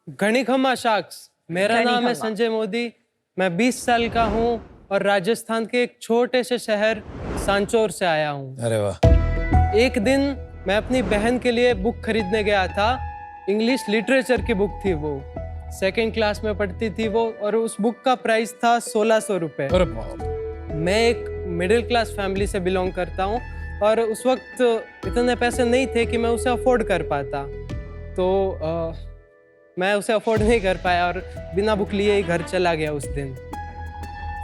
घनी खम्मा शाख्स। मेरा नाम है संजय मोदी। मैं 20 साल का हूँ और राजस्थान के एक छोटे से शहर सांचौर से आया हूँ। अरे वाह। एक दिन मैं अपनी बहन के लिए बुक खरीदने गया था। इंग्लिश लिटरेचर की बुक थी वो। 2nd क्लास में पढ़ती थी वो और उस बुक का प्राइस था 1600 रुपये। अरे बाप। मैं एक मिडिल क्लास फैमिली से बिलोंग करता हूँ और उस वक्त इतने पैसे नहीं थे कि मैं उसे अफोर्ड कर पाता। तो मैं उसे अफोर्ड नहीं कर पाया और बिना बुक लिए ही घर चला गया उस दिन।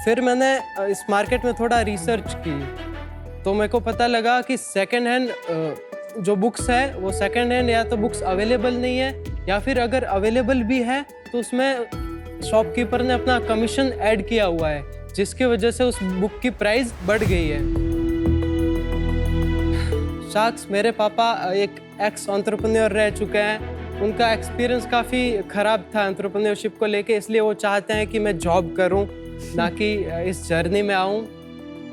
फिर मैंने इस मार्केट में थोड़ा रिसर्च की तो मेरे को पता लगा कि सेकंड हैंड जो बुक्स है वो सेकंड हैंड या तो बुक्स अवेलेबल नहीं है या फिर अगर अवेलेबल भी है तो उसमें शॉपकीपर ने अपना कमीशन ऐड किया हुआ है, जिसकी वजह से उस बुक की प्राइस बढ़ गई है। शाख्स, मेरे पापा एक एक्स एंटरप्रेन्योर रह चुके हैं। उनका एक्सपीरियंस काफ़ी ख़राब था एंटरप्रेन्योरशिप को लेके, इसलिए वो चाहते हैं कि मैं जॉब करूं ना कि इस जर्नी में आऊं।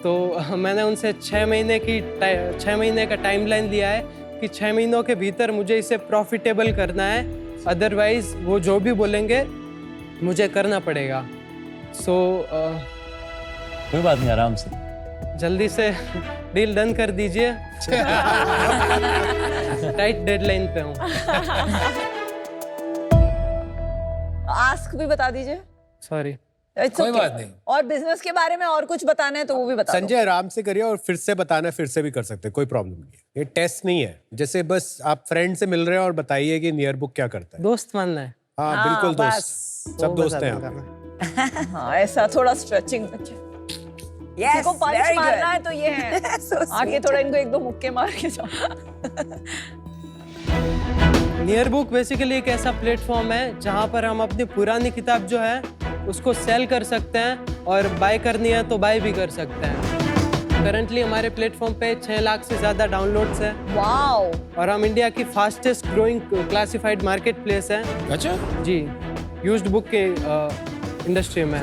तो मैंने उनसे 6 महीने का टाइमलाइन लिया है कि 6 महीनों के भीतर मुझे इसे प्रॉफिटेबल करना है, अदरवाइज वो जो भी बोलेंगे मुझे करना पड़ेगा। कोई बात नहीं, आराम से। जल्दी से डील डन कर दीजिए। टाइट डेडलाइन पे हूँ। आस्क भी बता दीजिए। सॉरी। कोई बात नहीं। और बिजनेस के बारे में और कुछ बताना है तो वो भी बता संजय, आराम से करिए और फिर से बताना फिर से भी कर सकते हैं, कोई प्रॉब्लम नहीं है। ये टेस्ट नहीं है, जैसे बस आप फ्रेंड से मिल रहे हैं और बताइए कि नियर बुक क्या करता है। दोस्त मानना है। हाँ बिल्कुल दोस्त, सब दोस्त हैं दो। हाँ, ऐसा थोड़ा स्ट्रेचिंग। Yes, को पंच very मारना good. है तो ये है। So आके sweet. थोड़ा इनको 1-2 मुक्के मार के जाओ। नियर बुक बेसिकली एक ऐसा प्लेटफॉर्म है जहाँ पर हम अपनी पुरानी किताब जो है उसको सेल कर सकते हैं और बाय करनी है तो बाय भी कर सकते हैं। करंटली हमारे प्लेटफॉर्म पे 6 लाख से ज़्यादा डाउनलोड्स है। वाओ। और हम इंडिया की fastest growing classified market place है। अच्छा जी, यूज्ड बुक के इंडस्ट्री में।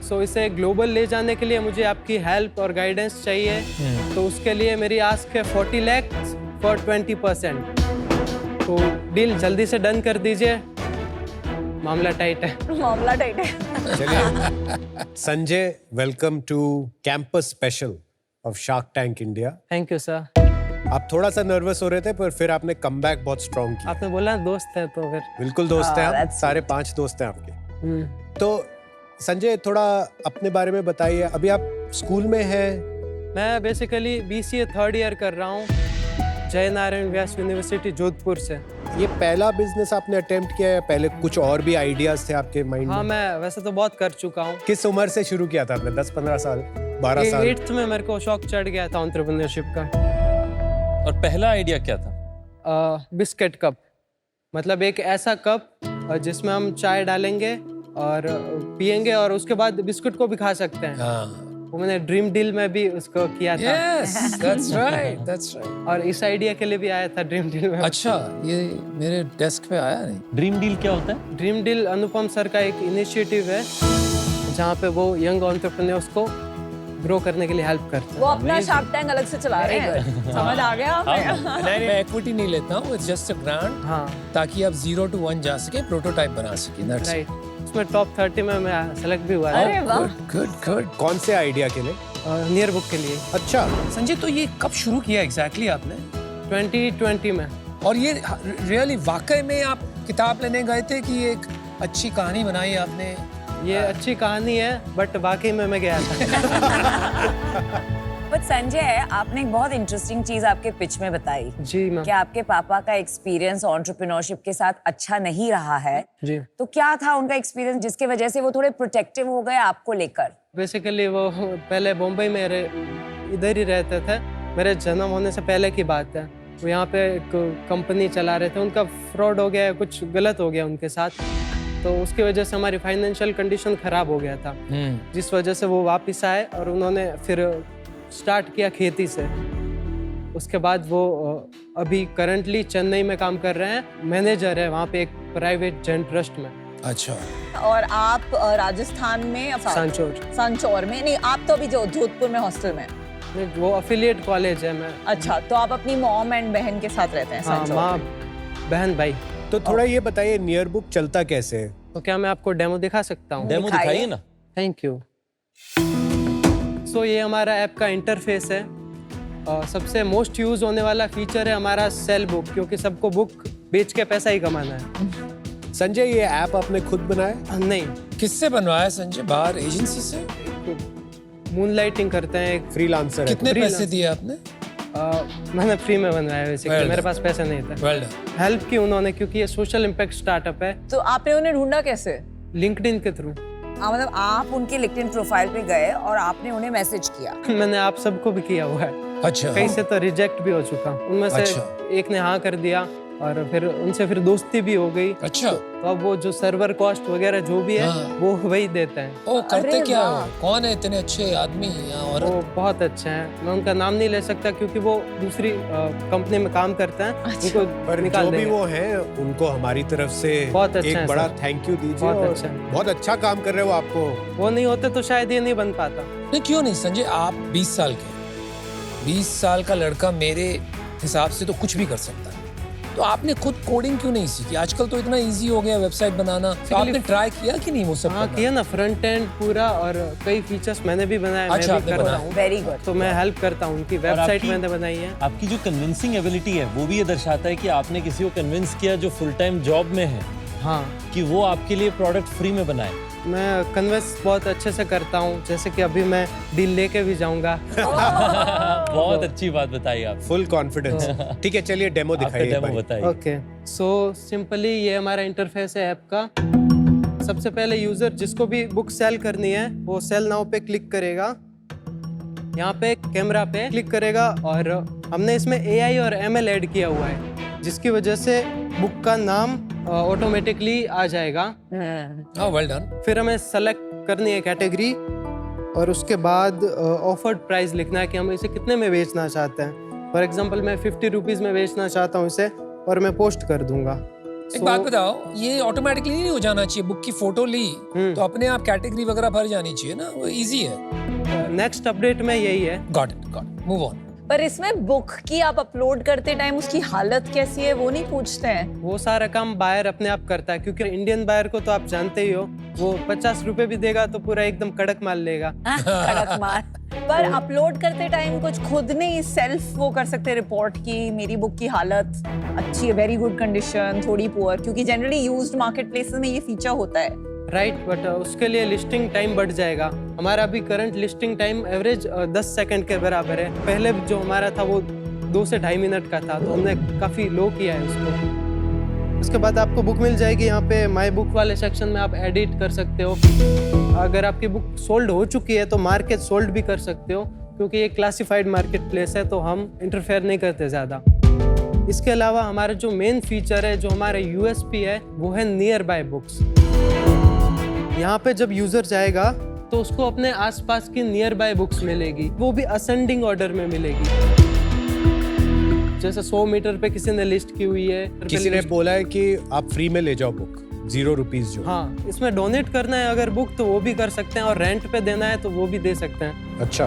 सो इसे ग्लोबल ले जाने के लिए मुझे आपकी हेल्प और गाइडेंस चाहिए। तो उसके लिए मेरी आस्क है 40 लाख फॉर 20%। तो डील जल्दी से डन कर दीजिए, मामला टाइट है। मामला टाइट है। चलिए Sanjay, welcome to campus special of Shark Tank India. Thank you sir. आप थोड़ा सा नर्वस हो रहे थे पर फिर आपने कमबैक बहुत स्ट्रॉन्ग किया। आपने बोला दोस्त है तो फिर बिल्कुल दोस्त हैं आप, that's सारे 5 दोस्त हैं आपके। तो संजय, थोड़ा अपने बारे में बताइए। अभी आप स्कूल में हैं? मैं बेसिकली BCA 3rd ईयर कर रहा हूँ, जय नारायण व्यास यूनिवर्सिटी जोधपुर से। ये पहला बिजनेस आपने अटेम्प्ट किया है? पहले कुछ और भी आइडियाज थे आपके माइंड में? हाँ, मैं वैसे तो बहुत कर चुका हूँ। किस उम्र से शुरू किया था आपने? 10-15 साल, 12 साल? 8th में मेरे को शौक चढ़ गया था एंटरप्रेन्योरशिप का। और पहला आइडिया क्या था? बिस्किट कप, मतलब एक ऐसा कप जिसमें हम चाय डालेंगे और पियेंगे और उसके बाद बिस्कुट को भी खा सकते हैं। हाँ। वो मैंने ड्रीम डील में भी उसको किया था। Yes, that's right, that's right. और इस आइडिया के लिए भी आया था ड्रीम डील में। अच्छा, ये मेरे डेस्क पे आया नहीं। ड्रीम डील क्या होता है? ड्रीम डील अनुपम सर का एक इनिशिएटिव है जहाँ पे वो यंग एंटरप्रेन्योर्स को ग्रो करने के लिए हेल्प करते हैं। वो अपना शार्क टैंक अलग से चला रहे हैं। समझ आ गया? नहीं, मैं इक्विटी नहीं लेता हूँ, इट्स जस्ट अ ग्रांट, हाँ ताकि आप 0 to 1 जा सके, प्रोटोटाइप बना सके। That's it. राइट। उसमें टॉप 30 में मैं सेलेक्ट भी हुआ अरे था। वाह। Good, good. कौन से आइडिया के लिए? नियर बुक के लिए। अच्छा, संजय, तो ये कब शुरू किया एग्जैक्टली आपने? 2020 में। और ये रियली वाकई में आप किताब लेने गए थे कि एक अच्छी कहानी बनाई आपने? ये अच्छी कहानी है बट वाकई में मैं गया था। बट संजय, आपने एक बहुत इंटरेस्टिंग चीज आपके पिच में बताई जी मैम। कि आपके पापा का एक्सपीरियंस एंटरप्रेन्योरशिप के साथ अच्छा नहीं रहा है। जी, तो क्या था उनका एक्सपीरियंस जिसके वजह से वो थोड़े प्रोटेक्टिव हो गए आपको लेकर? बेसिकली वो पहले बम्बई में इधर ही रहते थे। मेरे जन्म होने से पहले की बात है। वो यहाँ पे एक कंपनी चला रहे थे, उनका फ्रॉड हो गया, कुछ गलत हो गया उनके साथ। तो उसकी वजह से हमारी फाइनेंशियल कंडीशन खराब हो गया था, जिस वजह से वो वापस आए और उन्होंने फिर स्टार्ट किया खेती से। उसके बाद वो अभी करंटली चेन्नई में काम कर रहे हैं, मैनेजर है वहाँ पे एक प्राइवेट जैन ट्रस्ट में। अच्छा। और आप राजस्थान में सांचौर में नहीं, आप तो अभी जोधपुर में हॉस्टल में? नहीं, वो अफिलिएट कॉलेज है। मैं अच्छा, तो आप अपनी मॉम एंड बहन के साथ रहते हैं हाँ, सांचौर माँ में? बहन भाई। तो थोड़ा ये बताइए नियर बुक चलता कैसे है? तो क्या मैं आपको डेमो दिखा सकता हूँ? डेमो दिखाइए ना। Thank you. सो ये हमारा ऐप का इंटरफेस है। सबसे मोस्ट यूज होने वाला फीचर है हमारा सेल बुक, क्योंकि सबको बुक बेच के पैसा ही कमाना है। संजय ये ऐप आपने खुद बनाया? नहीं, किससे बनवाया संजय? बाहर एजेंसी से? मूनलाइटिंग करते हैं एक फ्रीलांसर है। कितने पैसे दिए आपने? मैंने फ्री में बनवाया बेसिकली, Well मेरे पास पैसे नहीं थे। Well done. हेल्प की उन्होंने, क्योंकि ये सोशल इम्पैक्ट स्टार्टअप है। तो आपने उन्हें ढूंढा कैसे? लिंक्डइन के थ्रू। मतलब आप उनके लिंक्डइन प्रोफाइल पे गए और आपने उन्हें मैसेज किया। मैंने आप सबको भी किया हुआ है। अच्छा। कई से तो रिजेक्ट भी हो चुका, उनमें से अच्छा। एक ने हाँ कर दिया और फिर उनसे फिर दोस्ती भी हो गई। अच्छा। तो अब वो जो सर्वर कॉस्ट वगैरह जो भी है हाँ। वो वही देते हैं। ओ करते अरे क्या वाह। हो? कौन है इतने अच्छे आदमी या वो औरत? बहुत अच्छे हैं, मैं उनका नाम नहीं ले सकता क्योंकि वो दूसरी कंपनी में काम करते हैं। अच्छा। उनको पर निकाल जो भी देंगे। वो हैं उनको हमारी तरफ से बहुत अच्छा एक है बड़ा सर। थैंक यू दीजिए। बहुत और अच्छा है। बहुत अच्छा काम कर रहे हो आपको। वो नहीं होते तो शायद ये नहीं बन पाता। नहीं क्यों नहीं संजय, आप 20 साल के, 20 साल का लड़का मेरे हिसाब से तो कुछ भी कर सकता है। तो आपने खुद कोडिंग क्यों नहीं सीखी? आजकल तो इतना इजी हो गया वेबसाइट बनाना। तो आपने ट्राई किया कि नहीं वो सब हाँ करना? किया ना, फ्रंट एंड पूरा, और कई फीचर्स मैंने भी बनाए, अच्छा, मैं आपने भी करता बनाए। हूँ। Very good. तो मैं हेल्प करता हूँ, उनकी वेबसाइट आपकी- मैंने बनाई है। आपकी जो कन्विंसिंग एबिलिटी है वो भी ये दर्शाता है कि आपने किसी को कन्विंस किया जो फुल टाइम जॉब में है हाँ, कि वो आपके लिए प्रोडक्ट फ्री में बनाए। मैं कन्विंस बहुत अच्छे से करता हूँ, जैसे कि अभी मैं डील लेके भी जाऊंगा। बहुत अच्छी बात बताई आप। Full confidence. ठीक है, चलिए डेमो आपका दिखाइए एक डेमो बारी। बताइए। ओके, सो सिंपली ये हमारा इंटरफेस है ऐप का। सबसे पहले यूजर जिसको भी बुक सेल करनी है वो सेल नाउ पे क्लिक करेगा, यहाँ पे कैमरा पे क्लिक करेगा, और हमने इसमें AI और ML ऐड किया हुआ है, जिसकी वजह से बुक का नाम ऑटोमेटिकली आ जाएगा। हाँ वेल डन। फिर हमें सेलेक्ट करनी है कैटेगरी, और उसके बाद ऑफर्ड प्राइस लिखना है कि हम इसे कितने में बेचना चाहते हैं। फॉर एग्जांपल मैं 50 रुपीज़ में बेचना चाहता हूँ इसे, और मैं पोस्ट कर दूंगा। एक बात बताओ, ये ऑटोमेटिकली नहीं हो जाना चाहिए? बुक की फोटो ली तो अपने आप कैटेगरी वगैरह भर जानी चाहिए ना, वो इजी है। नेक्स्ट अपडेट में यही है। Got it, move on. पर इसमें बुक की आप अपलोड करते टाइम उसकी हालत कैसी है वो नहीं पूछते हैं? वो सारा काम बायर अपने आप करता है, क्योंकि इंडियन बायर को तो आप जानते ही हो, वो 50 रुपए भी देगा तो पूरा एकदम कड़क माल लेगा। कड़क मार। पर अपलोड करते टाइम कुछ खुद नहीं सेल्फ वो कर सकते रिपोर्ट की मेरी बुक की हालत अच्छी है, वेरी गुड कंडीशन, थोड़ी पुअर? क्योंकि जनरली यूज्ड मार्केट प्लेसेस में ये फीचर होता है। राइट, बट उसके लिए लिस्टिंग टाइम बढ़ जाएगा। हमारा अभी current listing time average 10 second के बराबर है। पहले जो हमारा था वो 2 से 2.5 मिनट का था, तो हमने काफ़ी लो किया है उसको। उसके बाद आपको बुक मिल जाएगी, यहाँ पे माई बुक वाले सेक्शन में आप एडिट कर सकते हो। अगर आपकी बुक सोल्ड हो चुकी है तो मार्केट सोल्ड भी कर सकते हो, क्योंकि ये क्लासिफाइड मार्केट प्लेस है, तो हम इंटरफेयर नहीं करते ज़्यादा। इसके अलावा हमारा जो मेन फीचर है, जो हमारा USP है, वो है नियर बाय बुक्स। यहाँ पे जब यूजर जाएगा तो उसको अपने आसपास की नियर बाय बुक्स मिलेगी, वो भी असेंडिंग ऑर्डर में मिलेगी। जैसे 100 मीटर पे किसी ने लिस्ट की हुई है, किसी ने बोला है कि आप फ्री में ले जाओ बुक, 0 रुपीज जो। हाँ, इसमें डोनेट करना है अगर बुक तो वो भी कर सकते हैं, और रेंट पे देना है तो वो भी दे सकते हैं। अच्छा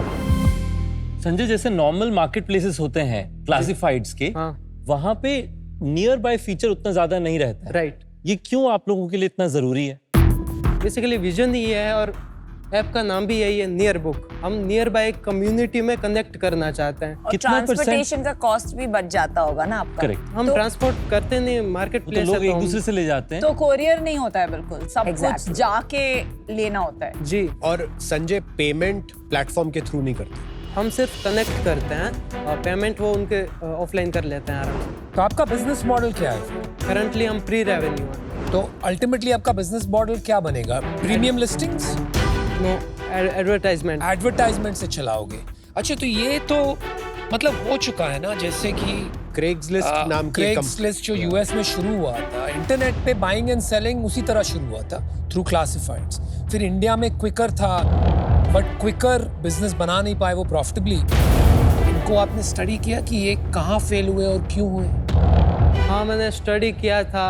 संजय, जैसे नॉर्मल मार्केट प्लेसेस होते हैं क्लासिफाइड्स के, हाँ, वहां पे नियर बाय फीचर उतना ज्यादा नहीं रहता है। राइट। ये क्यों आप लोगों के लिए इतना जरूरी है? बेसिकली विजन ही है, और ऐप का नाम भी यही है, नियर बुक। हम नियर बाय कम्युनिटी में कनेक्ट करना चाहते हैं। और कितना ट्रांसपोर्टेशन का कॉस्ट भी बच जाता होगा ना आपका? करेक्ट। हम ट्रांसपोर्ट करते नहीं, मार्केट तो प्लेस लोग है एक तो दूसरे से ले जाते हैं। तो कोरियर नहीं होता है बिल्कुल, सब Exactly. कुछ जाके लेना होता है। जी, और संजय पेमेंट प्लेटफॉर्म के थ्रू नहीं करते? हम सिर्फ कनेक्ट करते हैं, और पेमेंट वो उनके ऑफलाइन कर लेते हैं आराम से। तो आपका बिजनेस मॉडल क्या है? करंटली हम प्री रेवेन्यू हैं। तो अल्टीमेटली आपका बिजनेस मॉडल क्या बनेगा? Premium listings, no advertisement. Advertisement से चलाओगे? अच्छा, तो ये तो मतलब हो चुका है ना, जैसे कि क्रेग्सलिस्ट नाम की क्रेग्सलिस्ट जो यूएस में शुरू हुआ था, इंटरनेट पे बाइंग एंड सेलिंग उसी तरह शुरू हुआ था थ्रू क्लासिफाइड्स। फिर इंडिया में क्विकर था, बट क्विकर बिजनेस बना नहीं पाए वो प्रॉफिटेबली। इनको आपने स्टडी किया कि ये कहाँ फेल हुए और क्यों हुए? हाँ, मैंने स्टडी किया था,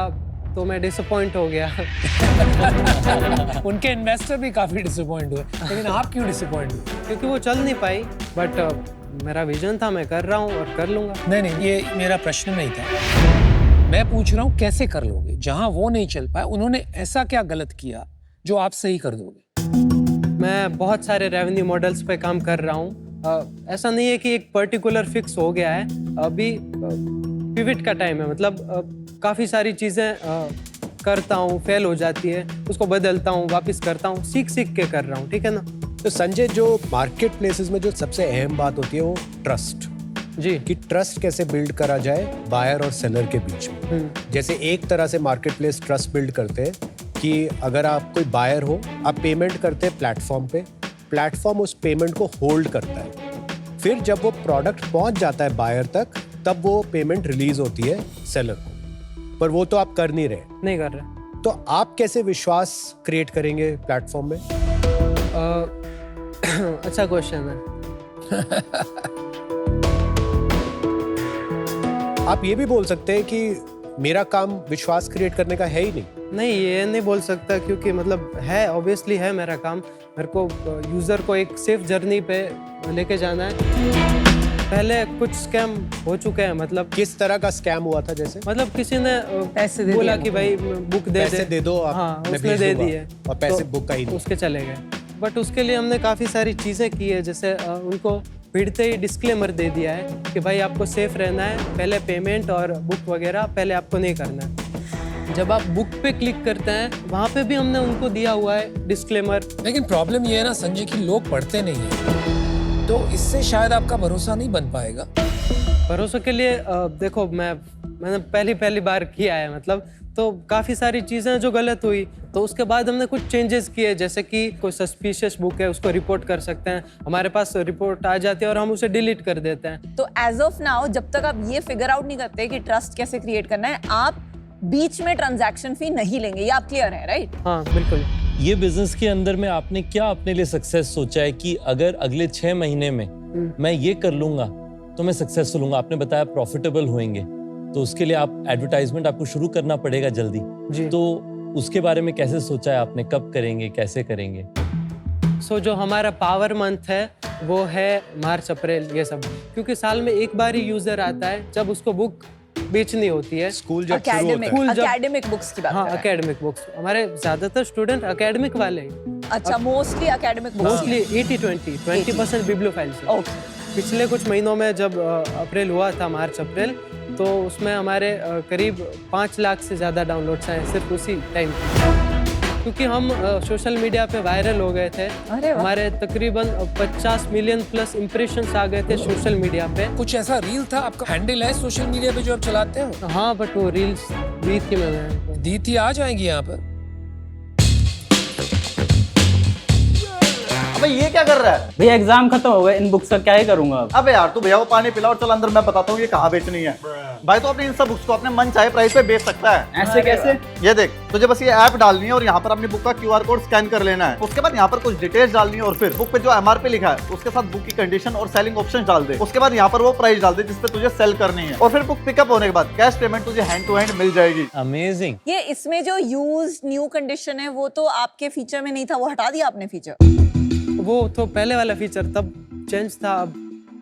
तो मैं डिसअपॉइंट हो गया। उनके इन्वेस्टर भी काफी डिसअपॉइंट हुए, लेकिन आप क्यों डिसअपॉइंट हुए? क्योंकि वो चल नहीं पाई, बट मेरा विजन था, मैं कर रहा हूँ और कर लूँगा। नहीं, ये मेरा प्रश्न नहीं था। मैं पूछ रहा हूँ कैसे कर लोगे? जहां वो नहीं चल पाए, उन्होंने ऐसा क्या गलत किया जो आप सही कर दोगे? मैं बहुत सारे रेवेन्यू मॉडल्स पे काम कर रहा हूँ। ऐसा नहीं है कि एक पर्टिकुलर फिक्स हो गया है। अभी पिवट का टाइम है, मतलब काफ़ी सारी चीज़ें करता हूँ, फेल हो जाती है, उसको बदलता हूँ, वापस करता हूँ, सीख सीख के कर रहा हूँ, ठीक है ना। तो संजय, जो मार्केट प्लेसेस में जो सबसे अहम बात होती है वो ट्रस्ट, जी। कि ट्रस्ट कैसे बिल्ड करा जाए बायर और सेलर के बीच में। जैसे एक तरह से मार्केट प्लेस ट्रस्ट बिल्ड करते हैं कि अगर आप कोई बायर हो, आप पेमेंट करते हैं प्लेटफॉर्म पे, प्लेटफॉर्म उस पेमेंट को होल्ड करता है, फिर जब वो प्रोडक्ट पहुंच जाता है बायर तक, तब वो पेमेंट रिलीज होती है सेलर को। पर वो तो आप कर नहीं रहे। नहीं कर रहे। तो आप कैसे विश्वास क्रिएट करेंगे प्लेटफॉर्म में? अच्छा क्वेश्चन है। आप ये भी बोल सकते हैं कि मेरा काम विश्वास क्रिएट करने का है ही नहीं। नहीं, ये नहीं बोल सकता, क्योंकि मतलब है, ऑब्वियसली है मेरा काम। मेरे को यूज़र को एक सेफ जर्नी पे लेके जाना है। पहले कुछ स्कैम हो चुके हैं, मतलब किस तरह का स्कैम हुआ था? जैसे मतलब किसी ने पैसे दे बोला दिए कि भाई बुक पैसे दे दो आप, हाँ, मैं उसने भेज दे दूंगा, दिए और पैसे तो बुक का ही नहीं। उसके चले गए। बट उसके लिए हमने काफ़ी सारी चीज़ें की है, जैसे उनको भिड़ते ही डिस्क्लेमर दे दिया है कि भाई आपको सेफ रहना है, पहले पेमेंट और बुक वगैरह पहले आपको नहीं करना है। जब आप बुक पे क्लिक करते हैं, वहाँ पे भी हमने उनको दिया हुआ है डिस्क्लेमर। लेकिन प्रॉब्लम ये है ना संजय कि लोग पढ़ते नहीं है, तो इससे शायद आपका भरोसा नहीं बन पाएगा। भरोसे के लिए देखो, मैंने पहली बार किया है, मतलब तो काफ़ी सारी चीज़ें जो गलत हुई, तो उसके बाद हमने कुछ चेंजेस किए, जैसे कि कोई सस्पिशियस बुक है उसको रिपोर्ट कर सकते हैं, हमारे पास रिपोर्ट आ जाती है और हम उसे डिलीट कर देते हैं। तो एज ऑफ नाउ, जब तक आप ये फिगर आउट नहीं करते कि ट्रस्ट कैसे क्रिएट करना है, आप बीच में ट्रांजैक्शन फी नहीं लेंगे, ये आप क्लियर है, राइट? हाँ बिल्कुल। ये बिजनेस के अंदर में आपने क्या अपने लिए सक्सेस सोचा है कि अगर अगले 6 महीने में मैं ये कर लूंगा तो मैं सक्सेसफुल हूंगा? आपने बताया प्रॉफिटेबल होंगे, तो उसके लिए आप एडवर्टाइजमेंट आपको शुरू करना पड़ेगा जल्दी जी। तो उसके बारे में कैसे सोचा है आपने? कब करेंगे, कैसे करेंगे? जो हमारा पावर मंथ है वो है मार्च अप्रैल, ये सब, क्योंकि साल में एक बार ही यूजर आता है जब उसको बुक बेचनी होती है। स्कूल जब शुरू होता है। स्कूल जब- एकेडमिक बुक्स की बात हाँ, कर रहे हैं। एकेडमिक बुक्स, हमारे ज्यादातर स्टूडेंट एकेडमिक वाले हैं। अच्छा, mostly academic books. Mostly 80-20% bibliophile से। ओके। पिछले कुछ महीनों में जब अप्रैल हुआ था, मार्च अप्रैल, तो उसमें हमारे करीब 5 लाख से ज़्यादा डाउनलोड्स आए सिर्फ उसी टाइम, क्योंकि हम सोशल मीडिया पे वायरल हो गए थे। अरे वाह। हमारे तकरीबन 50 मिलियन प्लस इम्प्रेशंस आ गए थे सोशल मीडिया पे। कुछ ऐसा रील था, आपका हैंडल है सोशल मीडिया पे जो आप चलाते हो? हाँ, बट वो रील्स दी थी मैंने। दी थी, आ जाएंगी यहाँ पर। अबे ये क्या कर रहा है? भैया एग्जाम खत्म हो गए, इन बुक्स का क्या ही करूंगा अब। अबे यार, तू भैया को पानी पिला और चल अंदर, मैं बताता हूँ ये कहाँ बेचनी है। भाई तो अपने इन सब बुक्स को अपने मन चाहे प्राइस पे बेच सकता है। ऐसे कैसे? ये देख, तुझे बस ये ऐप डालनी है और यहाँ पर अपनी बुक का QR कोड स्कैन कर लेना है। उसके बाद यहाँ पर कुछ डिटेल्स डालनी है और फिर बुक पे जो MRP लिखा है उसके साथ बुक की कंडीशन और सेलिंग ऑप्शन डाल दे। उसके बाद यहाँ पर वो प्राइस डाल दे जिसपे तुझे सेल करनी है, और फिर बुक पिकअप होने के बाद कैश पेमेंट तुझे हैंड टू हैंड मिल जाएगी। अमेजिंग। ये इसमें जो यूज न्यू कंडीशन है वो तो आपके फीचर में नहीं था, वो हटा दिया आपने फीचर। वो तो पहले वाला फीचर तब चेंज था, अब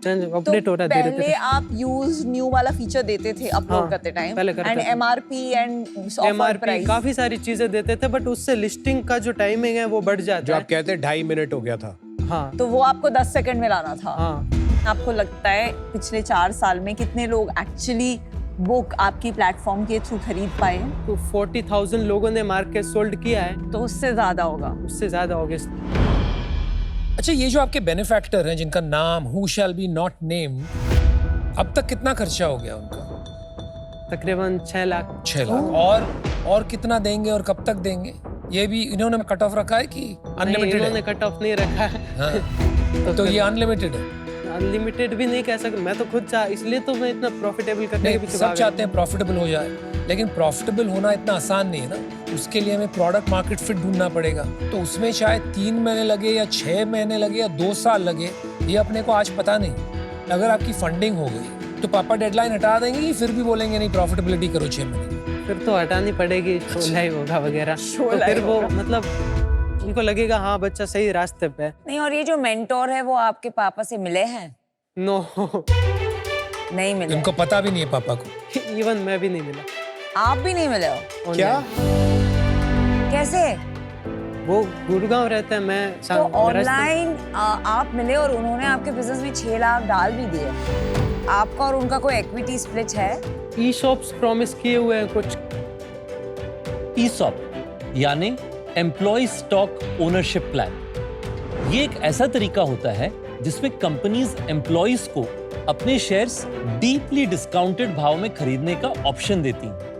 चेंज तो अपडेट हो रहा है पहले आप यूज न्यू वाला फीचर देते थे अपलोड हाँ, करते टाइम, पहले करते एंड थे। MRP and offer MRP price. काफी सारी चीजें देते थे, बट उससे लिस्टिंग का जो टाइमिंग है वो बढ़ जो जाता आप है। कहते हैं 2.5 मिनट हो गया था। हाँ तो वो आपको 10 सेकंड में लाना था। हाँ। आपको लगता है पिछले 4 साल में कितने लोग एक्चुअली बुक आपकी प्लेटफॉर्म के थ्रू खरीद पाए हैं? तो 40,000 लोगों ने मार्केट सोल्ड किया है, तो उससे ज्यादा होगा। उससे ज्यादा हो गया। अच्छा, ये जो आपके बेनिफैक्टर हैं जिनका नाम who shall be not name, अब तक कितना खर्चा हो गया उनका? तकरीबन 6 लाख। 6 लाख। और कितना देंगे और कब तक देंगे? ये भी इन्होंने कट ऑफ रखा है कि अनलिमिटेड इन्होंने है? कट ऑफ नहीं रखा है। हाँ। तो ये अनलिमिटेड है। अनलिमिटेड भी नहीं कह सकते, मैं तो खुद चाह, इसलिए तो मैं इतना प्रॉफिटेबल करने के नहीं, पीछे सब भाग चाहते हैं प्रॉफिटेबल हो जाए, लेकिन प्रॉफिटेबल होना इतना आसान नहीं है ना। उसके लिए हमें प्रोडक्ट मार्केट फिट ढूंढना पड़ेगा, तो उसमें शायद 3 महीने लगे या 6 महीने लगे या 2 साल लगे, ये अपने को आज पता नहीं। अगर आपकी फंडिंग हो गई तो पापा डेडलाइन हटा देंगे कि फिर भी बोलेंगे नहीं प्रॉफिटेबिलिटी करो 6 महीने? फिर तो हटानी पड़ेगी, शो लाइव होगा वगैरह, तो फिर वो मतलब उनको लगेगा हाँ बच्चा सही रास्ते पे। नहीं, और ये जो मेंटोर है वो आपके पापा से मिले हैं? नो। नहीं मिले। इनको पता भी नहीं है पापा को। इवन मैं भी नहीं मिला। आप भी नहीं मिले हो? क्या? कैसे? वो गुड़गांव रहता है, मैं तो ऑनलाइन आप मिले और उन्होंने आपके बिजनेस में 6 लाख डाल भी दिए। आपका और उनका कोई इक्विटी स्प्लिट है? ई शॉप्स प्रॉमिस किए हुए हैं कुछ। ईसॉप यानी एम्प्लॉय स्टॉक ओनरशिप प्लान, ये एक ऐसा तरीका होता है जिसमें कंपनीज एम्प्लॉयज को अपने शेयर्स डीपली डिस्काउंटेड भाव में खरीदने का ऑप्शन देती हैं।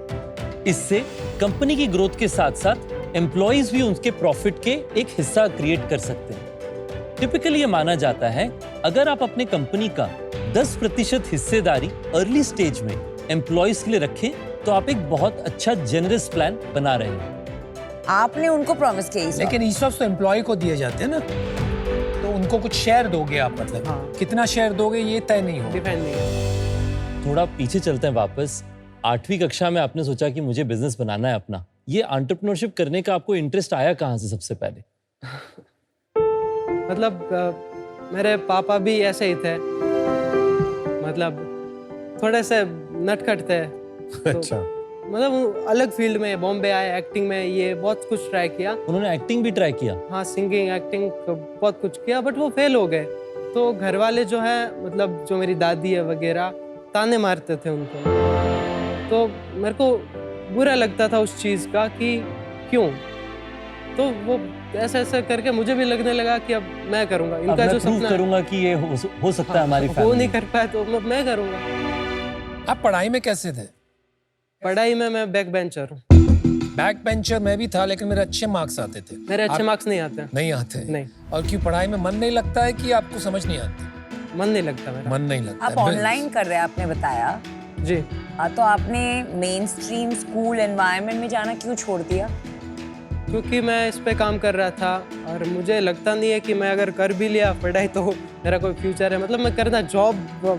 इससे कंपनी की ग्रोथ के साथ साथ एम्प्लॉयज भी उनके प्रॉफिट के एक हिस्सा क्रिएट कर सकते हैं। टिपिकली ये माना जाता है अगर आप अपने कंपनी का 10% हिस्सेदारी अर्ली स्टेज में एम्प्लॉयज के लिए रखें तो आप एक बहुत अच्छा जेनरस प्लान बना रहे हैं। आपने उनको प्रॉमिस किया ESOP? लेकिन ESOPs तो एम्प्लॉय को दिए जाते हैं ना, तो उनको कुछ शेयर दोगे आप, मतलब हाँ। कितना शेयर दोगे ये तय नहीं होगा। डिपेंड नहीं है। थोड़ा पीछे चलते हैं वापस। 8वीं कक्षा में आपने सोचा कि मुझे बिजनेस बनाना है अपना। ये एंटरप्रेन्योरशिप करने का आपको इंटरेस्ट आया कहाँ से सबसे पहले? मतलब मेरे पापा भी ऐसे ही थे, मतलब थोड़े से नटखट थे। अच्छा। मतलब अलग फील्ड में, बॉम्बे आए, एक्टिंग में, ये बहुत कुछ ट्राई किया। उन्होंने एक्टिंग भी ट्राई किया? हाँ, सिंगिंग, एक्टिंग, बहुत कुछ किया, बट वो फेल हो गए। तो घर वाले जो है, मतलब जो मेरी दादी है वगैरह, ताने मारते थे उनको। तो मेरे को बुरा लगता था उस चीज़ का कि क्यों। तो वो ऐसे ऐसे करके मुझे भी लगने लगा कि अब मैं करूँगा इनका मैं जो प्रूव सपना करूंगा कि ये हो सकता है हमारी वो फैमिली नहीं कर पाया तो मैं करूँगा। आप पढ़ाई में कैसे थे? पढ़ाई में मैं बैक बेंचर हूँ। बैक बेंचर मैं भी था, लेकिन मेरे अच्छे मार्क्स आते थे। मेरे अच्छे मार्क्स नहीं आते। नहीं आते? नहीं। और क्यों, पढ़ाई में मन नहीं लगता है कि आपको समझ नहीं आती? मन नहीं लगता मेरा। मन नहीं लगता आप है। ऑनलाइन कर रहे हैं आपने बताया, जी। तो आपने मेन स्ट्रीम स्कूल एनवायरनमेंट में जाना क्यों छोड़ दिया? क्योंकि मैं इस पे काम कर रहा था और मुझे लगता नहीं है कि मैं अगर कर भी लिया पढ़ाई तो मेरा कोई फ्यूचर है। मतलब मैं करना जॉब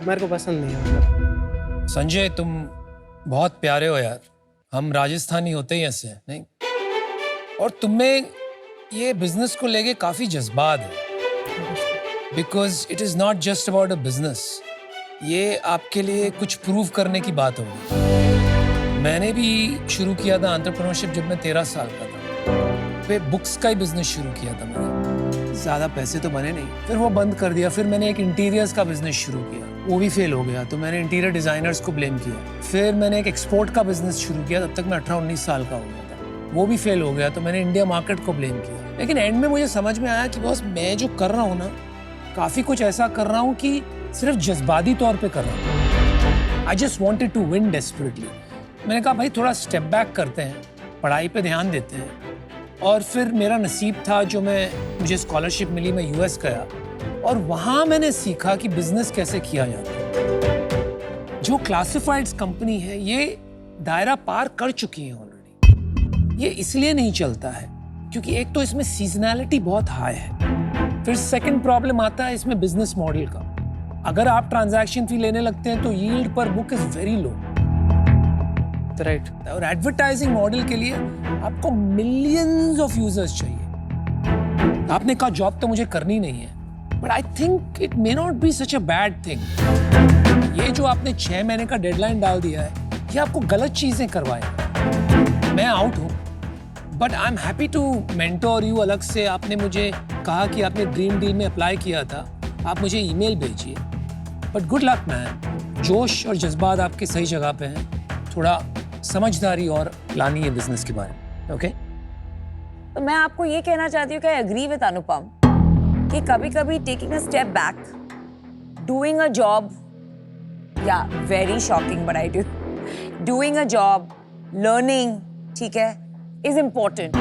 मेरे को पसंद नहीं है। मतलब संजय, तुम बहुत प्यारे हो यार। हम राजस्थानी होते ही ऐसे हैं, नहीं? और तुम्हें ये बिजनेस को लेके काफी जज्बात है, because it is not just about a business. ये आपके लिए कुछ प्रूव करने की बात होगी। मैंने भी शुरू किया था एंटरप्रेन्योरशिप जब मैं 13 साल का था। फिर बुक्स का ही बिजनेस शुरू किया था मैंने। ज़्यादा पैसे तो बने नहीं, फिर वो बंद कर दिया। फिर मैंने एक इंटीरियर्स का बिजनेस शुरू किया, वो भी फेल हो गया, तो मैंने इंटीरियर डिजाइनर्स को ब्लेम किया। फिर मैंने एक एक्सपोर्ट का बिजनेस शुरू किया, तब तक मैं 18-19 साल का हो गया था, वो भी फेल हो गया, तो मैंने इंडिया मार्केट को ब्लेम किया। लेकिन एंड में मुझे समझ में आया कि बॉस, मैं जो कर रहा हूँ ना, काफ़ी कुछ ऐसा कर रहा हूँ कि सिर्फ जज्बाती तौर पे कर रहा हूँ। I just wanted to win desperately. मैंने कहा भाई थोड़ा स्टेप बैक करते हैं, पढ़ाई पे ध्यान देते हैं। और फिर मेरा नसीब था जो मुझे स्कॉलरशिप मिली, मैं यूएस गया और वहाँ मैंने सीखा कि बिजनेस कैसे किया जाता है। जो क्लासिफाइड्स कंपनी है ये दायरा पार कर चुकी है ऑलरेडी। ये इसलिए नहीं चलता है क्योंकि एक तो इसमें सीजनैलिटी बहुत हाई है। फिर सेकंड प्रॉब्लम आता है इसमें बिजनेस मॉडल का। अगर आप ट्रांजैक्शन फी लेने लगते हैं तो यील्ड पर book is very low. Right. और एडवर्टाइजिंग मॉडल के लिए आपको मिलियंस ऑफ यूजर्स चाहिए। आपने कहा जॉब तो मुझे करनी नहीं है, but I think it may not be such a bad thing. ये जो आपने 6 महीने का डेडलाइन डाल दिया है, ये आपको गलत चीजें करवाएगा। मैं आउट हूँ, but I am happy to mentor you. अलग से आपने मुझे कहा कि आपने ड्रीम डील में अप्लाई किया था, आप मुझे ईमेल भेजिए। बट गुड लक मैन, जोश और जज्बात आपके सही जगह पे हैं। थोड़ा समझदारी और लानी है बिजनेस के बारे में, ओके? तो मैं आपको ये कहना चाहती हूँ कि आई एग्री विद अनुपम कि कभी-कभी taking a step back, doing a job, या very shocking but I do, doing a job, learning, ठीक है, इज इम्पोर्टेंट।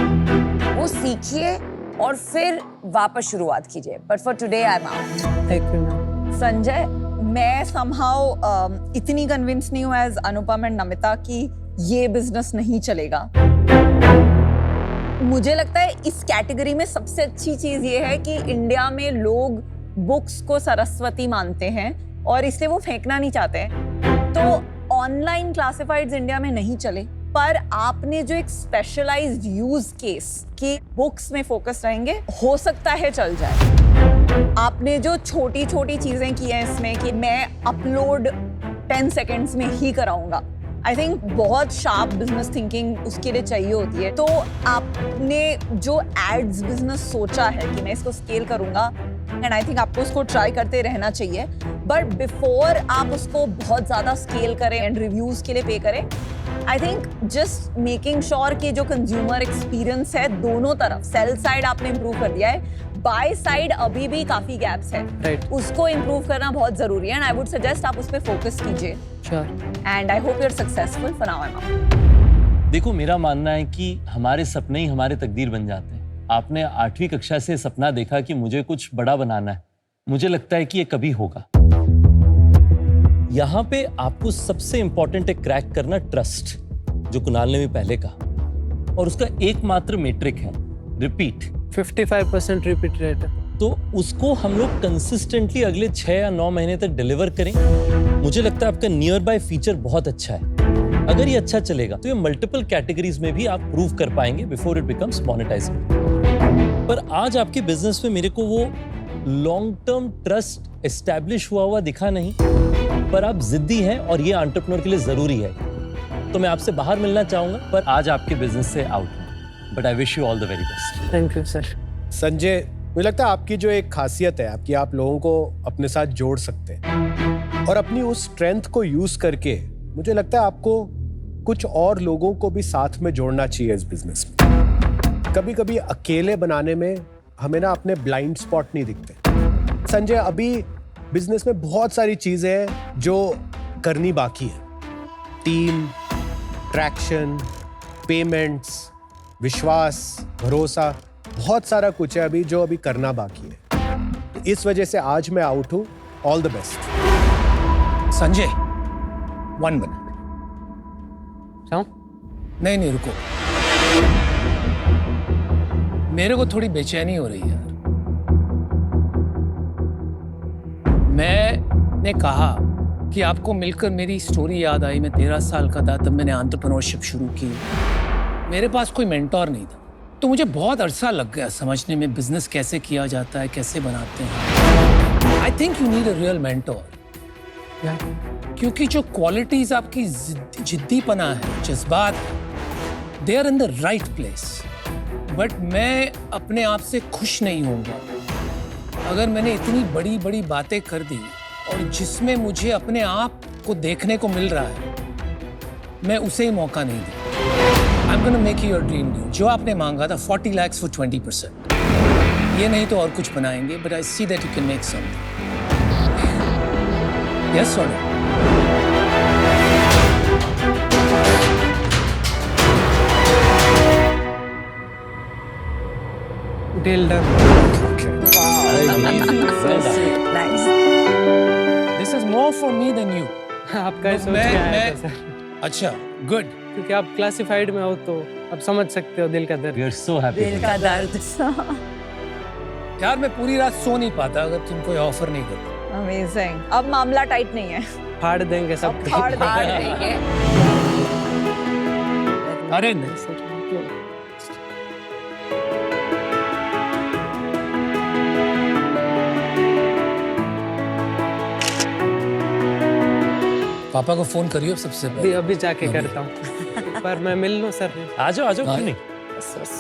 वो सीखिए और फिर वापस शुरुआत कीजिए। But for today I am out. Thank you. Sanjay, मैं somehow इतनी कन्विंस नहीं हूँ एज अनुपम एंड नमिता कि ये बिजनेस नहीं चलेगा। मुझे लगता है इस कैटेगरी में सबसे अच्छी चीज ये है कि इंडिया में लोग बुक्स को सरस्वती मानते हैं और इसलिए वो फेंकना नहीं चाहते हैं। तो ऑनलाइन क्लासिफाइड्स इंडिया में नहीं चले, पर आपने जो एक स्पेशलाइज्ड यूज केस की बुक्स में फोकस रहेंगे, हो सकता है चल जाए। आपने जो छोटी छोटी चीजें की हैं इसमें कि मैं अपलोड 10 सेकेंड्स में ही कराऊंगा, आई थिंक बहुत शार्प बिजनेस थिंकिंग उसके लिए चाहिए होती है। तो आपने जो एड्स बिजनेस सोचा है कि मैं इसको स्केल करूंगा, एंड आई थिंक आपको उसको ट्राई करते रहना चाहिए, बट बिफोर आप उसको बहुत ज्यादा स्केल करें एंड रिव्यूज के लिए पे करें, I think just making sure कि जो कंज्यूमर एक्सपीरियंस है दोनों तरफ, सेल साइड आपने इंप्रूव कर दिया है, बाय साइड अभी भी काफी गैप्स है, Right. उसको इंप्रूव करना बहुत जरूरी है, एंड आई वुड सजेस्ट आप उस पर फोकस कीजिए, sure. And I hope you are successful for now. Ma'am देखो, मेरा मानना है कि हमारे सपने ही हमारे तकदीर बन जाते हैं। आपने 8वीं कक्षा से सपना देखा कि मुझे कुछ बड़ा बनाना है, मुझे लगता है कि ये कभी होगा। यहाँ पे आपको सबसे इंपॉर्टेंट है क्रैक करना ट्रस्ट, जो कुणाल ने भी पहले कहा, और उसका एकमात्र मेट्रिक है रिपीट। 55% रिपीट रेट है। तो उसको हम लोग कंसिस्टेंटली अगले 6 या 9 महीने तक डिलीवर करें। मुझे लगता है आपका नियर बाय फीचर बहुत अच्छा है। अगर ये अच्छा चलेगा तो ये मल्टीपल कैटेगरीज में भी आप प्रूव कर पाएंगे बिफोर इट बिकम्स मोनेटाइजेबल। पर आज आपके बिजनेस में मेरे को वो लॉन्ग टर्म ट्रस्ट एस्टैब्लिश हुआ दिखा नहीं, पर आप जिद्दी हैं और ये एंटरप्रेन्योर के लिए जरूरी है। तो मैं आपसे बाहर मिलना चाहूंगा, पर आज आपके बिजनेस से आउट हूं। But I wish you all the very best. Thank you sir. Sanjay, मुझे लगता है आपकी जो एक खासियत है आपकी, आप लोगों को अपने साथ जोड़ सकते हैं, और अपनी उस स्ट्रेंथ को यूज करके मुझे लगता है आपको कुछ और लोगों को भी साथ में जोड़ना चाहिए इस बिजनेस में। कभी कभी अकेले बनाने में हमें ना अपने ब्लाइंड स्पॉट नहीं दिखते। संजय, अभी बिजनेस में बहुत सारी चीजें हैं जो करनी बाकी है। टीम, ट्रैक्शन, पेमेंट्स, विश्वास, भरोसा, बहुत सारा कुछ है अभी जो अभी करना बाकी है। तो इस वजह से आज मैं आउट हूं। All the best. Sanjay, 1 minute. जाऊं? नहीं, रुको। मेरे को थोड़ी बेचैनी हो रही है यार। मैंने कहा कि आपको मिलकर मेरी स्टोरी याद आई। मैं 13 साल का था तब मैंने एंटरप्रेन्योरशिप शुरू की। मेरे पास कोई मेंटोर नहीं था, तो मुझे बहुत अरसा लग गया समझने में बिजनेस कैसे किया जाता है, कैसे बनाते हैं। I think you need a real mentor, क्योंकि जो क्वालिटीज आपकी जिद्दीपना है, जज्बात, they are in the right place. But मैं अपने आप से खुश नहीं होऊंगा अगर मैंने इतनी बड़ी बड़ी बातें कर दी और जिसमें मुझे अपने आप को देखने को मिल रहा है, मैं उसे ही मौका नहीं दूं। I'm gonna make you your dream deal. जो आपने मांगा था 40 lakhs for 20%, ये नहीं तो और कुछ बनाएंगे, but I see that you can make something. Yes or no? Deal done. Nice. This is more for me than you. आपका ही सोच के आया था सर, अच्छा, good. क्योंकि आप क्लासिफाइड में हो तो आप समझ सकते हो दिल का दर्द। We are so happy. दिल का दर्द। यार मैं पूरी रात सो नहीं पाता अगर तुम कोई ऑफर नहीं करते। अमेजिंग। अब मामला टाइट नहीं है, फाड़ देंगे सब। अब फाड़ देंगे। अरे नहीं, पापा को फोन करियो सबसे पहले। अभी जाके करता हूँ। पर मैं मिल लूँ सर। आ जाओ क्यों नहीं।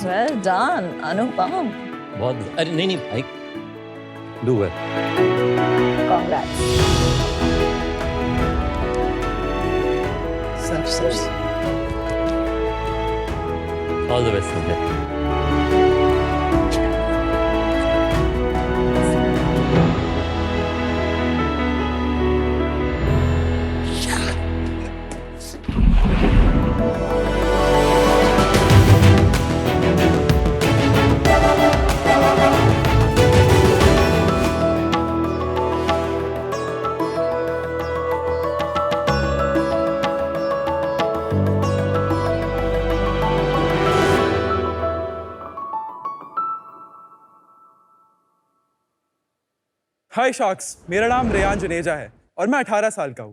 Well done, अनुपम। बहुत, अरे नहीं भाई, do well. Congrats. Sir all the best. Hi sharks, मेरा नाम रेयान जुनेजा है और मैं 18 साल का हूँ।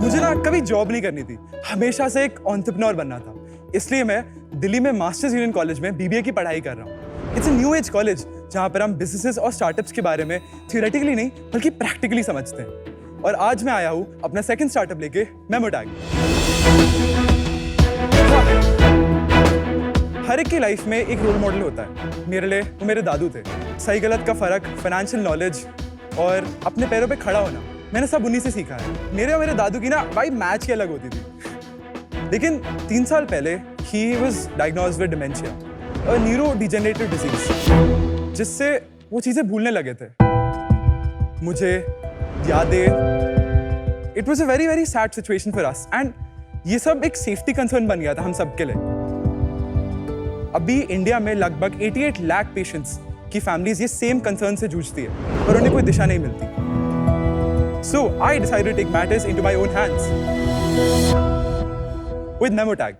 मुझे ना कभी जॉब नहीं करनी थी, हमेशा से एक एंटरप्रेन्योर बनना था। इसलिए मैं दिल्ली में मास्टर्स यूनियन कॉलेज में बीबीए की पढ़ाई कर रहा हूँ। It's a new age college जहाँ पर हम बिजनेसेस और स्टार्टअप्स के बारे में थियोरेटिकली नहीं बल्कि प्रैक्टिकली समझते हैं। और आज मैं आया हूँ अपना सेकंड स्टार्टअप लेके, मेमोटैग। हर एक की लाइफ में एक रोल मॉडल होता है। मेरे लिए वो मेरे दादू थे। सही गलत का फर्क, फाइनेंशियल नॉलेज और अपने पैरों पे खड़ा होना, मैंने सब उन्हीं से सीखा है। मेरे और मेरे दादू की ना भाई मैच की अलग होती थी। लेकिन 3 साल पहले he was diagnosed with dementia, a neurodegenerative disease, जिससे वो चीजें भूलने लगे थे। मुझे यादें, it was a very very sad situation for us and ये सब एक सेफ्टी कंसर्न बन गया था हम सब के लिए। अभी इंडिया में लगभग 88 लाख पेशेंट्स की फैमिलीज ये सेम कंसर्न से जूझती है पर उन्हें कोई दिशा नहीं मिलती। So I decided to take matters into my own hands with Memotag.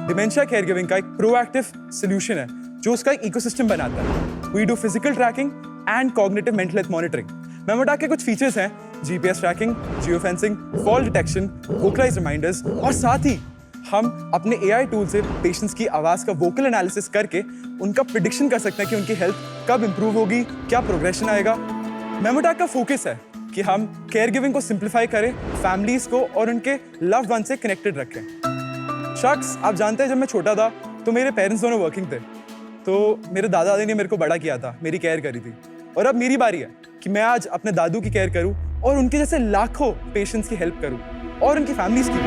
Dementia care giving का एक प्रोएक्टिव सॉल्यूशन है जो उसका एक इकोसिस्टम बनाता है। We do physical tracking and cognitive mental health monitoring. Memotag के कुछ फीचर्स हैं GPS tracking, geo fencing, fall detection, vocalise reminders और साथ ही हम अपने एआई टूल से पेशेंट्स की आवाज़ का वोकल एनालिसिस करके उनका प्रिडिक्शन कर सकते हैं कि उनकी हेल्थ कब इंप्रूव होगी, क्या प्रोग्रेशन आएगा। मेमोटैग का फोकस है कि हम केयर गिविंग को सिंप्लीफाई करें, फैमिलीज को और उनके लव्ड वन से कनेक्टेड रखें। शख्स, आप जानते हैं जब मैं छोटा था तो मेरे पेरेंट्स दोनों वर्किंग थे, तो मेरे दादा दादी ने मेरे को बड़ा किया था, मेरी केयर करी थी और अब मेरी बारी है कि मैं आज अपने दादू की केयर करूं और उनके जैसे लाखों पेशेंट्स की हेल्प करूं और उनकी फैमिलीज की।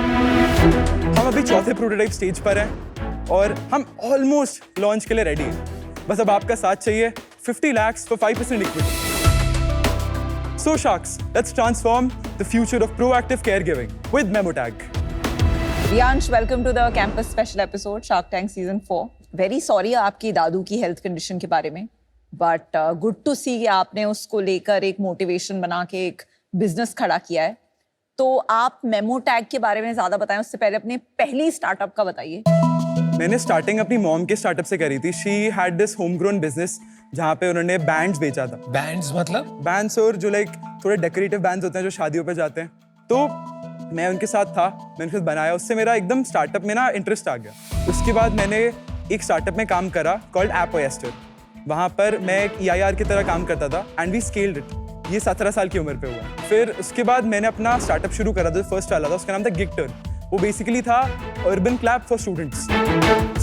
हम अभी चौथे प्रोटोटाइप स्टेज पर हैं और हम ऑलमोस्ट लॉन्च के लिए रेडी हैं। बस अब आपका साथ चाहिए। 50 lakhs for 5% equity. So sharks, let's transform the future of proactive caregiving with Memotag. Riyansh, welcome to the campus special episode Shark Tank season 4। Very sorry आपकी दादू की हेल्थ कंडीशन के बारे में, बट गुड टू सी कि आपने उसको लेकर एक मोटिवेशन बना के एक बिजनेस खड़ा किया है। तो आप मेमोटैग के बारे में ज्यादा बताएं, उससे पहले अपने पहली स्टार्टअप का बताइए। मैंने स्टार्टिंग अपनी मॉम के स्टार्टअप से करी थी। She had this home grown business जहाँ पे उन्होंने बैंड्स बेचा था। बैंड्स मतलब? बैंड्स और जो लाइक थोड़े डेकोरेटिव बैंड्स होते हैं जो शादियों पे जाते हैं। तो मैं उनके साथ था, मैंने खुद बनाया। उससे मेरा एकदम स्टार्टअप में ना इंटरेस्ट आ गया। उसके बाद मैंने एक स्टार्टअप में काम करा कॉल्ड ऐप ओएस्टर। वहाँ पर मैं एक EIR की तरह काम करता था एंड वी स्केल्ड इट। ये 17 साल की उम्र पे हुआ। फिर उसके बाद मैंने अपना स्टार्टअप शुरू करा जो फर्स्ट वाला था, उसका नाम था गिगटर्न। वो बेसिकली था urban club for students.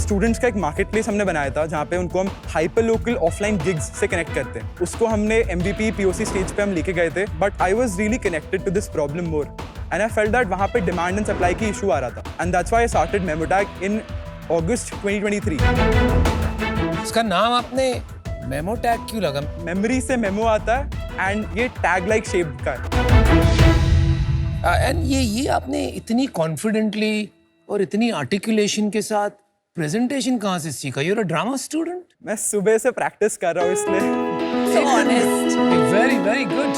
Students का एक मार्केट प्लेस हमने बनाया था जहाँ पे उनको हम हाइपर लोकल ऑफलाइन गिग्स से कनेक्ट करते हैं। उसको हमने MVP POC स्टेज पे हम लेके गए थे, but I was really connected to this problem more and I felt that वहाँ पे डिमांड एंड सप्लाई की इशू आ रहा था and that's why I started Memotag in August 2023। इसका नाम आपने मेमोटैग क्यों लगा? मेमोरी से मेमो आता है एंड ये टैग लाइक शेप का है। एंड ये आपने इतनी कॉन्फिडेंटली और इतनी आर्टिकुलेशन के साथ प्रेजेंटेशन कहाँ से सीखा? You're a drama student? मैं सुबह से प्रैक्टिस कर रहा हूँ इसलिए। So honest. Very very good.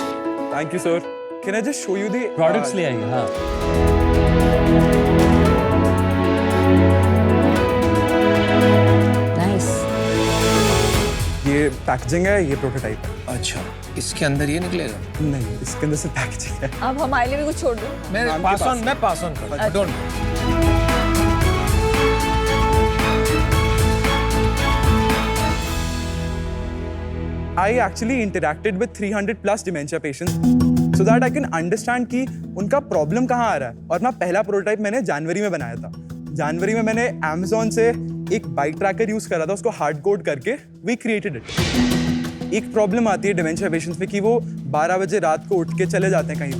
Thank you sir. Can I just show you the products ले आइए। हाँ, Nice. ये पैकेजिंग है, ये प्रोटोटाइप है। अच्छा, इसके अंदर ये निकलेगा? नहीं, इसके अंदर से पैकेजिंग है। अब हमारे लिए भी कुछ छोड़ दो। मैं नाम के पास पास ऑन, मैं पास ऑन कर don't. I actually interacted with 300 plus dementia patients so that I can understand कि उनका प्रॉब्लम कहाँ आ रहा है। और अपना पहला प्रोटोटाइप मैंने जनवरी में बनाया था। जनवरी में मैंने Amazon से एक बाइक ट्रैकर यूज करा था, उसको हार्ड कोड करके वी क्रिएटेड इट। एक प्रॉब्लम आती है डिमेंशिया पेशेंट्स में कि वो 12 बजे रात को उठ के चले जाते हैं कहीं,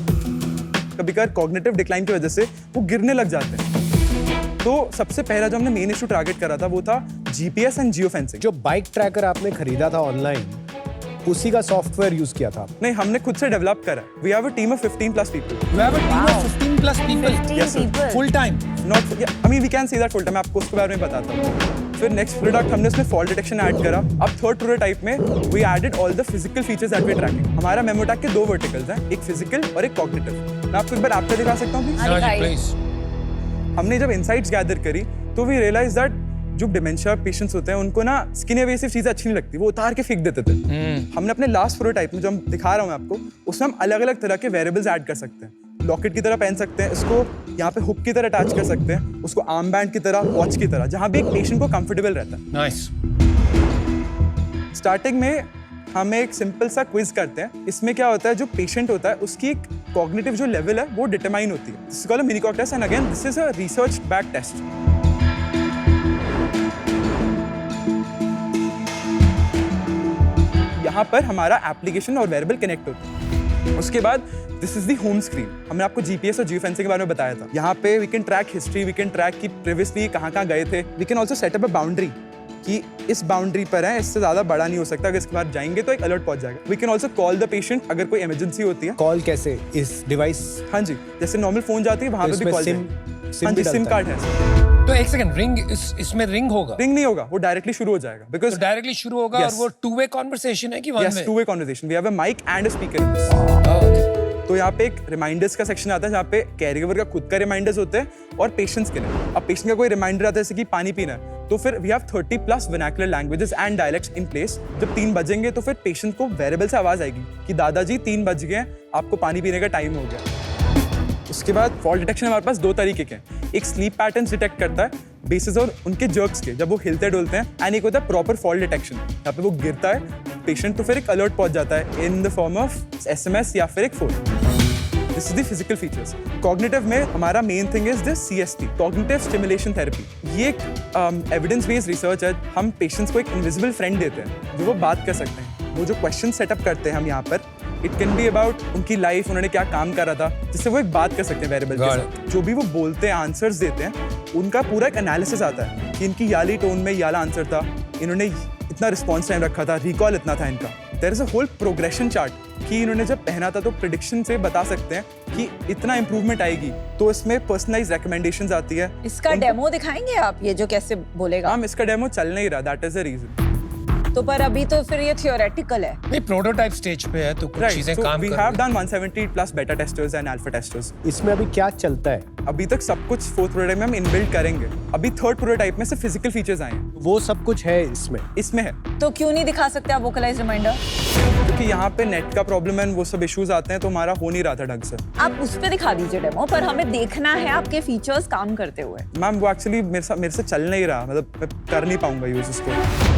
कभी कभार कॉग्निटिव डिक्लाइन की वजह से वो गिरने लग जाते हैं। तो सबसे पहला जो हमने मेन इशू टारगेट करा था वो था GPS एंड जियो फेंसिंग। जो बाइक ट्रैकर आपने खरीदा था ऑनलाइन, उसी का सॉफ्टवेयर यूज किया था? नहीं, हमने खुद से डेवलप करा। We have a team of 15 plus people। You have a team of 15 plus people? 15 Yes, sir. people. Full time? Not, I mean we can say that full time। मैं आपको उसके बारे में बताता हूँ। फिर नेक्स्ट प्रोडक्ट हमने उसमें फॉल डिटेक्शन ऐड करा। अब थर्ड प्रोटोटाइप में we added all the physical features that we tracking. हमारा मेमोटैग के 2 वर्टिकल्स हैं, एक फिजिकल और एक कॉग्निटिव। मैं आपको एक बार ऐप पे दिखा सकता हूँ प्लीज? हाँ जी, please. हमने जब इनसाइट्स गैदर करी तो वी रियलाइज दैट जो डिमेंशिया पेशेंट्स होते हैं उनको ना स्किन एवेसिव चीजें अच्छी नहीं लगती, वो उतार के फेंक देते थे। हमने अपने लास्ट प्रोटोटाइप में जो हम दिखा रहा हूँ मैं आपको, उसमें हम अलग अलग तरह के वेरिएबल्स ऐड कर सकते हैं। लॉकेट की तरह पहन सकते हैं, इसको यहाँ पे हुक की तरह अटैच कर सकते हैं, उसको आर्म बैंड की तरह, वॉच की तरह, जहाँ भी एक पेशेंट को कंफर्टेबल रहता है। Nice. स्टार्टिंग में हम एक सिंपल सा क्विज करते हैं। इसमें क्या होता है, जो पेशेंट होता है उसकी एक कॉग्निटिव जो लेवल है वो डिटरमाइन होती है। This is called a mini cog test and again this is a research back test. यहाँ पर हमारा एप्लीकेशन और वेरिएबल कनेक्ट होता है। उसके बाद this is the home screen. हमने आपको जीपीएस और जियोफेंसिंग के बारे में बताया था। यहाँ पे we can track history, we can track कि प्रीवियसली कहाँ गए थे। We can also set up a boundary कि इस बाउंड्री पर है, इससे ज्यादा बड़ा नहीं हो सकता, अगर इसके बाद जाएंगे तो एक अलर्ट पहुंच जाएगा। We can also call the patient अगर कोई इमरजेंसी होती है। कॉल कैसे? इस डिवाइस? हाँ जी, जैसे नॉर्मल फोन जाती है वहां पे भी कॉल। सिम कार्ड है। तो एक सेकंड, रिंग इसमें रिंग होगा? रिंग नहीं होगा, वो डायरेक्टली शुरू हो जाएगा। बिकॉज़ डायरेक्टली शुरू होगा। और वो टू वे कन्वर्सेशन है कि one way? Yes, two way conversation. We have a mic and a speaker. तो यहाँ पे एक रिमाइंडर्स का सेक्शन आता है जहाँ पे कैरीगिवर का खुद का रिमाइंडर्स होते हैं और पेशेंट्स के लिए। अब पेशेंट का कोई रिमाइंडर आता है जैसे कि पानी पीना है, तो फिर we have 30+ vernacular languages and dialects in place. जब 3 बजेंगे तो फिर पेशेंट को वेरिएबल से आवाज आएगी कि दादाजी 3 बज गए, आपको पानी पीने का टाइम हो गया। उसके बाद फॉल डिटेक्शन हमारे पास 2 तरीके के हैं। एक स्लीप पैटर्न्स डिटेक्ट करता है बेसिस और उनके जर्क्स के, जब वो हिलते डुलते हैं, एंड एक होता है प्रॉपर फॉल डिटेक्शन, यहाँ पे वो गिरता है पेशेंट तो फिर एक अलर्ट पहुंच जाता है in the form of SMS या फिर एक phone. This is the physical features. Cognitive में हमारा main thing is this CST, cognitive stimulation therapy. ये एक एविडेंस बेस्ड रिसर्च है। हम पेशेंट्स को एक इनविजिबल फ्रेंड देते हैं जो वो बात कर सकते हैं। वो जो क्वेश्चन सेटअप करते हैं हम यहाँ पर, इट कैन बी अबाउट उनकी लाइफ, उन्होंने क्या काम करा था, जिससे वो एक बात कर सकते हैं वेरिएबल के साथ। जो भी वो बोलते हैं, आंसर्स देते हैं, उनका पूरा एक एनालिसिस आता है कि इनकी याली टोन में याला आंसर था, इन्होंने इतना रिस्पॉन्स टाइम रखा था, रिकॉल इतना था इनका। There is a whole progression chart कि इन्होंने जब पहना था तो प्रेडिक्शन से बता सकते हैं कि इतना इंप्रूवमेंट आएगी। तो इसमें पर्सनलाइज्ड रिकमेंडेशंस आती है। इसका डेमो दिखाएंगे आप, ये जो कैसे बोलेगा? हम इसका डेमो चल नहीं रहा, दैट इज द रीजन। तो पर अभी तो फिर ये थियोरेटिकल है। नहीं, प्रोटोटाइप स्टेज पे है तो कुछ चीजें काम कर रही हैं। वी हैव डन 170+ बेटा टेस्टर्स एंड अल्फा टेस्टर्स। इसमें अभी क्या चलता है? अभी तक सब कुछ 4th प्रोटोटाइप में हम इनबिल्ड करेंगे। अभी 3rd प्रोटोटाइप में से फिजिकल फीचर्स आए हैं। वो सब कुछ है इसमें है। तो क्यों नहीं दिखा सकते आप वोकलाइज रिमाइंडर? क्योंकि यहाँ पे नेट का प्रॉब्लम है, वो सब इश्यूज आते हैं, तो हमारा हो नहीं रहा था ढंग से। आप उस पे दिखा दीजिए डेमो, पर हमें देखना है आपके फीचर्स काम करते हुए। मैम वो एक्चुअली मेरे से चल नहीं रहा, मतलब मैं कर नहीं पाऊंगा यूज इसको।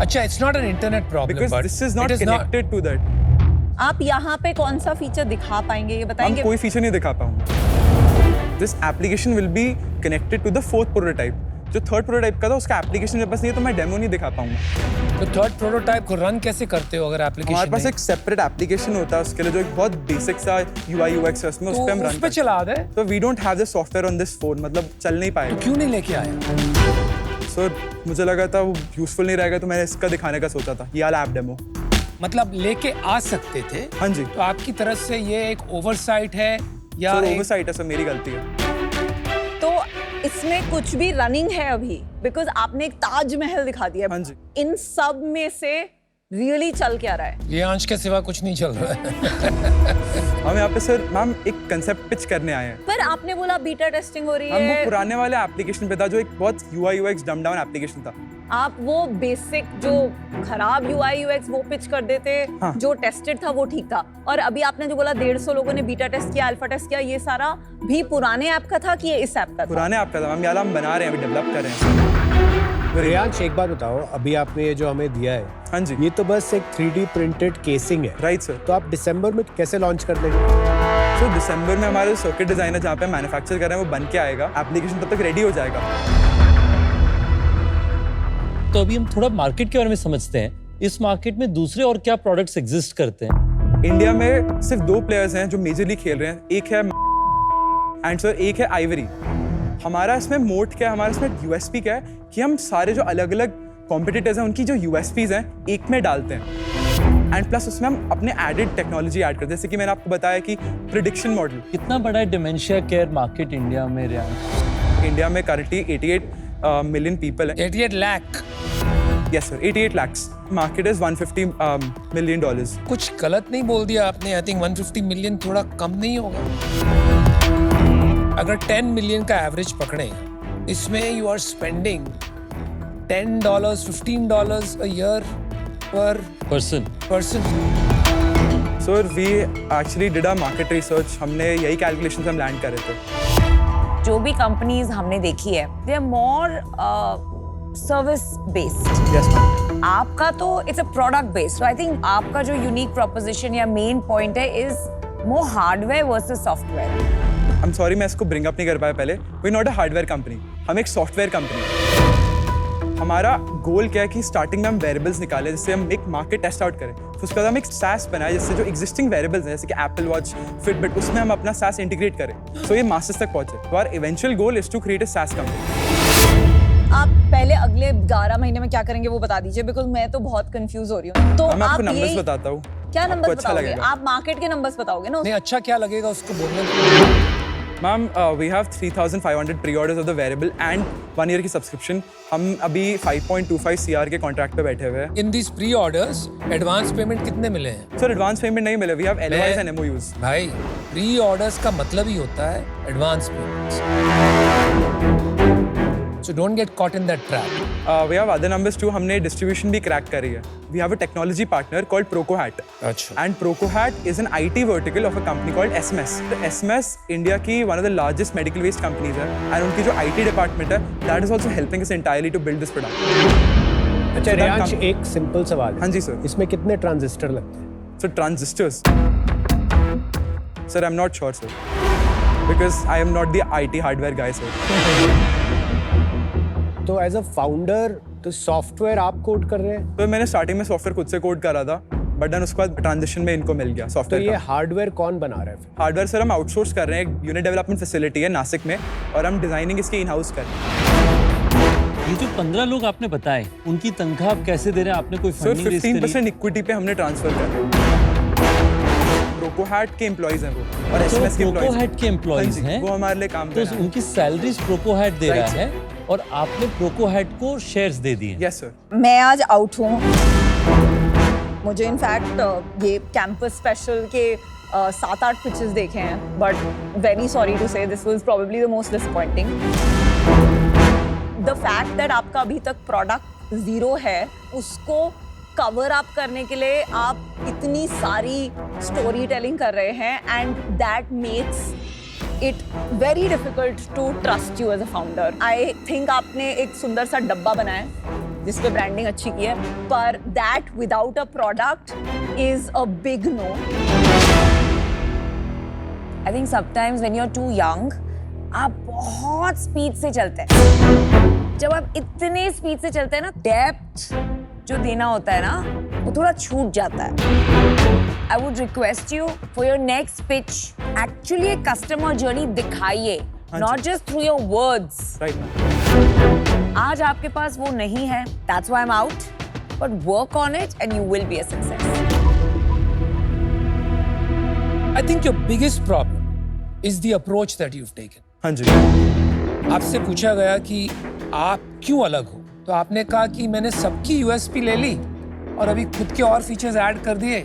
अच्छा, it's not an internet problem, because this is not connected to that. आप यहाँ पे कौन सा फीचर दिखा पाएंगे, ये बताएंगे? हम कोई फीचर नहीं दिखा पाऊंगा। This application will be connected to the 4th prototype. जो 3rd प्रोटोटाइप का था उसका एप्लीकेशन मेरे पास नहीं है, तो मैं डेमो नहीं दिखा पाऊंगा। तो 3rd प्रोटोटाइप को रन कैसे करते हो अगर एप्लीकेशन? हमारे पास एक सेपरेट एप्लीकेशन होता है उसके लिए, जो एक बहुत बेसिक सा UI UX है, उसमें उस पे हम रन पे चला दे। तो we don't have the software on this phone, मतलब चल नहीं पाएगा। तो क्यों नहीं लेके आए? सर मुझे लगा था वो यूजफुल नहीं रहेगा, तो मैंने इसका दिखाने का सोचा था, ये वाला ऐप डेमो। मतलब लेके आ सकते थे? हाँ जी। तो आपकी तरफ से ये एक ओवरसाइट है या? ओवरसाइट है सर, मेरी गलती है। तो इसमें कुछ भी रनिंग है अभी? बिकॉज आपने एक ताजमहल दिखा दिया। हाँ जी। इन सब में से रियली चल क्या रहा है? ये आंच के सिवा कुछ नहीं चल रहा है। हम यहाँ पे सर मैम एक कंसेप्ट पिच करने आए हैं। पर आपने बोला बीटा टेस्टिंग हो रही हम वो है। पुराने वाले एप्लीकेशन पे था जो एक बहुत UI UX डम डाउन एप्लीकेशन था। आप वो बेसिक जो खराब UI UX वो पिच कर देते। हाँ। जो टेस्टेड था वो ठीक था। और अभी आपने जो बोला 150 लोगों ने बीटा टेस्ट किया, अल्फा टेस्ट किया, ये सारा भी पुराने ऐप का था कि ये इस ऐप का था? पुराने ऐप का था मैम, याला हम बना रहे हैं, अभी डेवलप कर रहे हैं। रियांश एक बात बताओ, अभी आपने ये जो हमें दिया है, हाँ जी, ये तो बस एक 3D प्रिंटेड केसिंग है, राइट सर। तो आप दिसंबर में कैसे लॉन्च कर देंगे? तो दिसंबर में हमारे सर्किट डिजाइनर जहाँ पे मैन्युफैक्चर कर रहे हैं वो बन के आएगा, एप्लीकेशन तब तक रेडी हो जाएगा। तो अभी हम थोड़ा मार्केट के बारे में समझते हैं। इस मार्केट में दूसरे और क्या प्रोडक्ट्स एग्जिस्ट करते हैं? इंडिया में सिर्फ 2 प्लेयर्स हैं जो मेजरली खेल रहे हैं, एक है एंड सर एक है आइवरी। हमारा इसमें मोट क्या है, हमारा इसमें USP क्या है कि हम सारे जो अलग अलग कॉम्पिटिटर्स हैं उनकी जो USPs हैं एक में डालते हैं, एंड प्लस उसमें हम अपने एडेड टेक्नोलॉजी ऐड करते हैं। जैसे कि मैंने आपको बताया कि प्रिडिक्शन मॉडल। कितना बड़ा है डिमेंशिया केयर मार्केट इंडिया में? इंडिया में करंटली 88 मिलियन पीपल है। 88 lakh? Yes sir, 88 lakhs। Market is $150 million। कुछ गलत नहीं बोल दिया आपने। आई थिंक 150 मिलियन थोड़ा कम नहीं होगा? अगर 10 मिलियन का एवरेज पकड़े, इसमें you are spending $10, $15 a year per person. Sir we actually did a market research, हमने यही कैलकुलेशंस हम लैंड कर रहे थे। जो भी कंपनीज हमने देखी है, they are more service based. Yes ma'am. आपका तो it's a product based. I think आपका जो यूनिक प्रोपोजिशन या मेन पॉइंट है is more hardware versus software. I am sorry मैं इसको ब्रिंग अप नहीं कर पाया पहले। We not a hardware company, हम एक सॉफ्टवेयर कंपनी। हमारा गोल क्या है कि स्टार्टिंग में हम वेरिएबल्स निकालें जिससे हम एक मार्केट टेस्ट आउट करें, तो उसके बाद हम एक SaaS बनाया जिससे जो एग्जिस्टिंग वेरिएबल्स हैं जैसे कि एप्पल वॉच, फिटबिट, उसमें हम अपना SaaS इंटीग्रेट करें सो ये मास्टर्स तक पहुंचे। तो our eventual goal is to create a SaaS company. आप पहले अगले 11 महीने में क्या करेंगे वो बता दीजिए, बिकॉज मैं तो बहुत कंफ्यूज हो रही हूँ। तो मैं आपको आप नंबर्स यही बताता हूँ, क्या आपको नंबर्स अच्छा बताओगे? लगेगा। आप मार्केट के नंबर्स बताओगे ना। नहीं अच्छा क्या लगेगा उसको बोलने ma'am we have 3,500 pre orders of the variable and 1 year की सब्सक्रिप्शन। हम अभी 5.25 CR के कॉन्ट्रैक्ट पे बैठे हुए हैं। In this pre orders advance payment कितने मिले हैं? सर एडवांस पेमेंट नहीं मिले, we have LOIs and MOUs। भाई प्री ऑर्डर्स का मतलब ही होता है advance payments, so don't get caught in that trap. We have other numbers too, हमने डिस्ट्रीब्यूशन भी क्रैक करी है। We have a technology partner called ProcoHat। अच्छा। And ProcoHat is an IT vertical of a company called SMS। तो SMS India की one of the largest medical waste companies है and उनकी जो IT डिपार्टमेंट है that is also helping us entirely to build this product. अच्छा रियांश, एक simple सवाल है। हाँ जी सर। इसमें कितने ट्रांजिस्टर लगते हैं? So transistors. Sir, I'm not sure, sir, because I am not the IT hardware guy, sir. तो एज अ फाउंडर तो सॉफ्टवेयर आप कोड कर रहे हैं, तो मैंने स्टार्टिंग में सॉफ्टवेयर खुद से कोड करा था, बट देन उसके बाद ट्रांजिशन में इनको मिल गया तो सॉफ्टवेयर ये का। हार्डवेयर कौन बना रहा है फिर? हार्डवेयर सर हम आउटसोर्स कर रहे हैं, एक यूनिट डेवलपमेंट फैसिलिटी है नासिक में और हम डिजाइनिंग इसकी इन हाउस कर रहे हैं। ये जो 15 लोग आपने बताए उनकी तनख्वाह आप कैसे दे रहे हैं? आपने कोई सर फंडिंग रेज करी? 15% इक्विटी पे हमने ट्रांसफर कर रहे हैं। ProcoHat के एम्प्लॉइज हैं वो और तो SMS के एम्प्लॉइज ProcoHat के एम्प्लॉइज हैं, वो हमारे लिए काम कर तो रहे हैं। उनकी सैलरीज ProcoHat दे रहा Right, है और आपने ProcoHat को शेयर्स दे दिए। Yes sir. मैं आज आउट हूँ। मुझे इनफैक्ट ये कैंपस स्पेशल के 7-8 पिचेस देखे हैं, बट वेरी सॉरी टू से this was probably the most disappointing. The fact that आपका अभी तक प्रोडक्ट 0 है, उसको कवर अप करने के लिए आप इतनी सारी स्टोरी टेलिंग कर रहे हैं and that makes it very difficult to trust you as a founder. I think आपने एक सुंदर सा डब्बा बनाया जिस पे ब्रांडिंग अच्छी की है, पर that without a product is a big no. I think sometimes when you're too young, आप बहुत स्पीड से चलते हैं। जब आप इतने स्पीड से चलते हैं ना, डेप्थ जो देना होता है ना, वो थोड़ा छूट जाता है। I would request you for your next pitch, actually एक customer journey दिखाइए, not just through your words. Right. आज आपके पास वो नहीं है, that's why I'm out. But work on it and you will be a success. I think your biggest problem is the approach that you've taken. हाँ जी। आपसे पूछा गया कि आप क्यों अलग हो, तो आपने कहा कि मैंने सबकी USP ले ली और अभी खुद के और फीचर्स ऐड कर दिए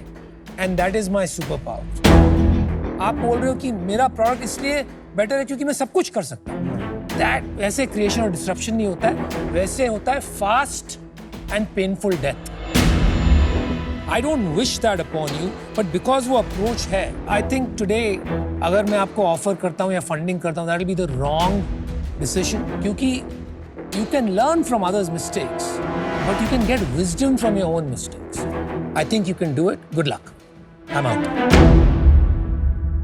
and that is my super power. आप बोल रहे हो कि मेरा प्रोडक्ट इसलिए बेटर है क्योंकि मैं सब कुछ कर सकता हूँ। दैट वैसे क्रिएशन और डिस्ट्रप्शन नहीं होता है, वैसे होता है fast and painful death. I don't wish that upon you, but because वो approach है, I think today अगर मैं आपको ऑफर करता हूँ या फंडिंग करता हूँ, that will be the wrong decision, क्योंकि you can learn from others' mistakes, but you can get wisdom from your own mistakes. I think you can do it. Good luck. I'm out.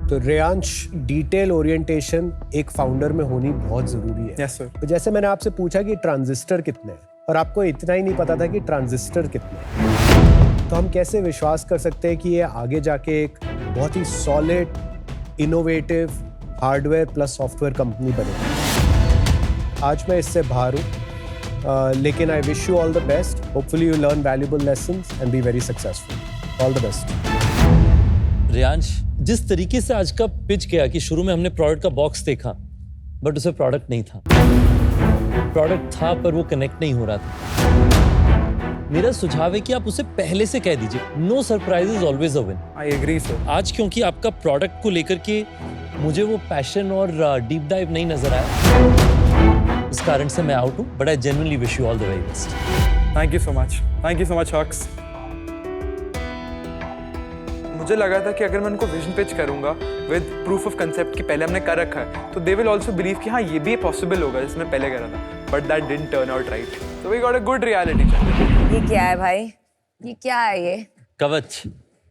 तो Reyansh, detail orientation एक founder में होनी बहुत जरूरी है। Yes sir. तो जैसे मैंने आपसे पूछा कि ट्रांजिस्टर कितने हैं और आपको इतना ही नहीं पता था कि ट्रांजिस्टर कितने हैं, तो हम कैसे विश्वास कर सकते हैं कि ये आगे जाके एक बहुत ही solid, innovative hardware plus software company बनेगी। आज मैं इससे बाहर हूँ, लेकिन I wish you all the best. Hopefully you learn valuable lessons and be very successful. All the best. Riyansh, जिस तरीके से आज का पिच गया कि शुरू में हमने प्रोडक्ट का बॉक्स देखा बट उसे प्रोडक्ट नहीं था, प्रोडक्ट था पर वो कनेक्ट नहीं हो रहा था। मेरा सुझाव है कि आप उसे पहले से कह दीजिए, no surprises always a win. I agree sir. आज क्योंकि आपका प्रोडक्ट को लेकर के मुझे वो पैशन और डीप डाइव नहीं नजर आया, इस कारण से मैं आउट हूं, but I genuinely wish you all the very best. Thank you so much. Thank you so much हक्स। मुझे लगा था कि अगर मैं उनको विजन पिच करूंगा विद प्रूफ ऑफ कंसेप्ट कि पहले हमने कर रखा है, तो दे विल आल्सो बिलीव कि हाँ ये भी पॉसिबल होगा जिसने पहले करा था, but that didn't turn out right. So we got a good reality check. ये क्या है भाई? ये क्या है ये? कवच।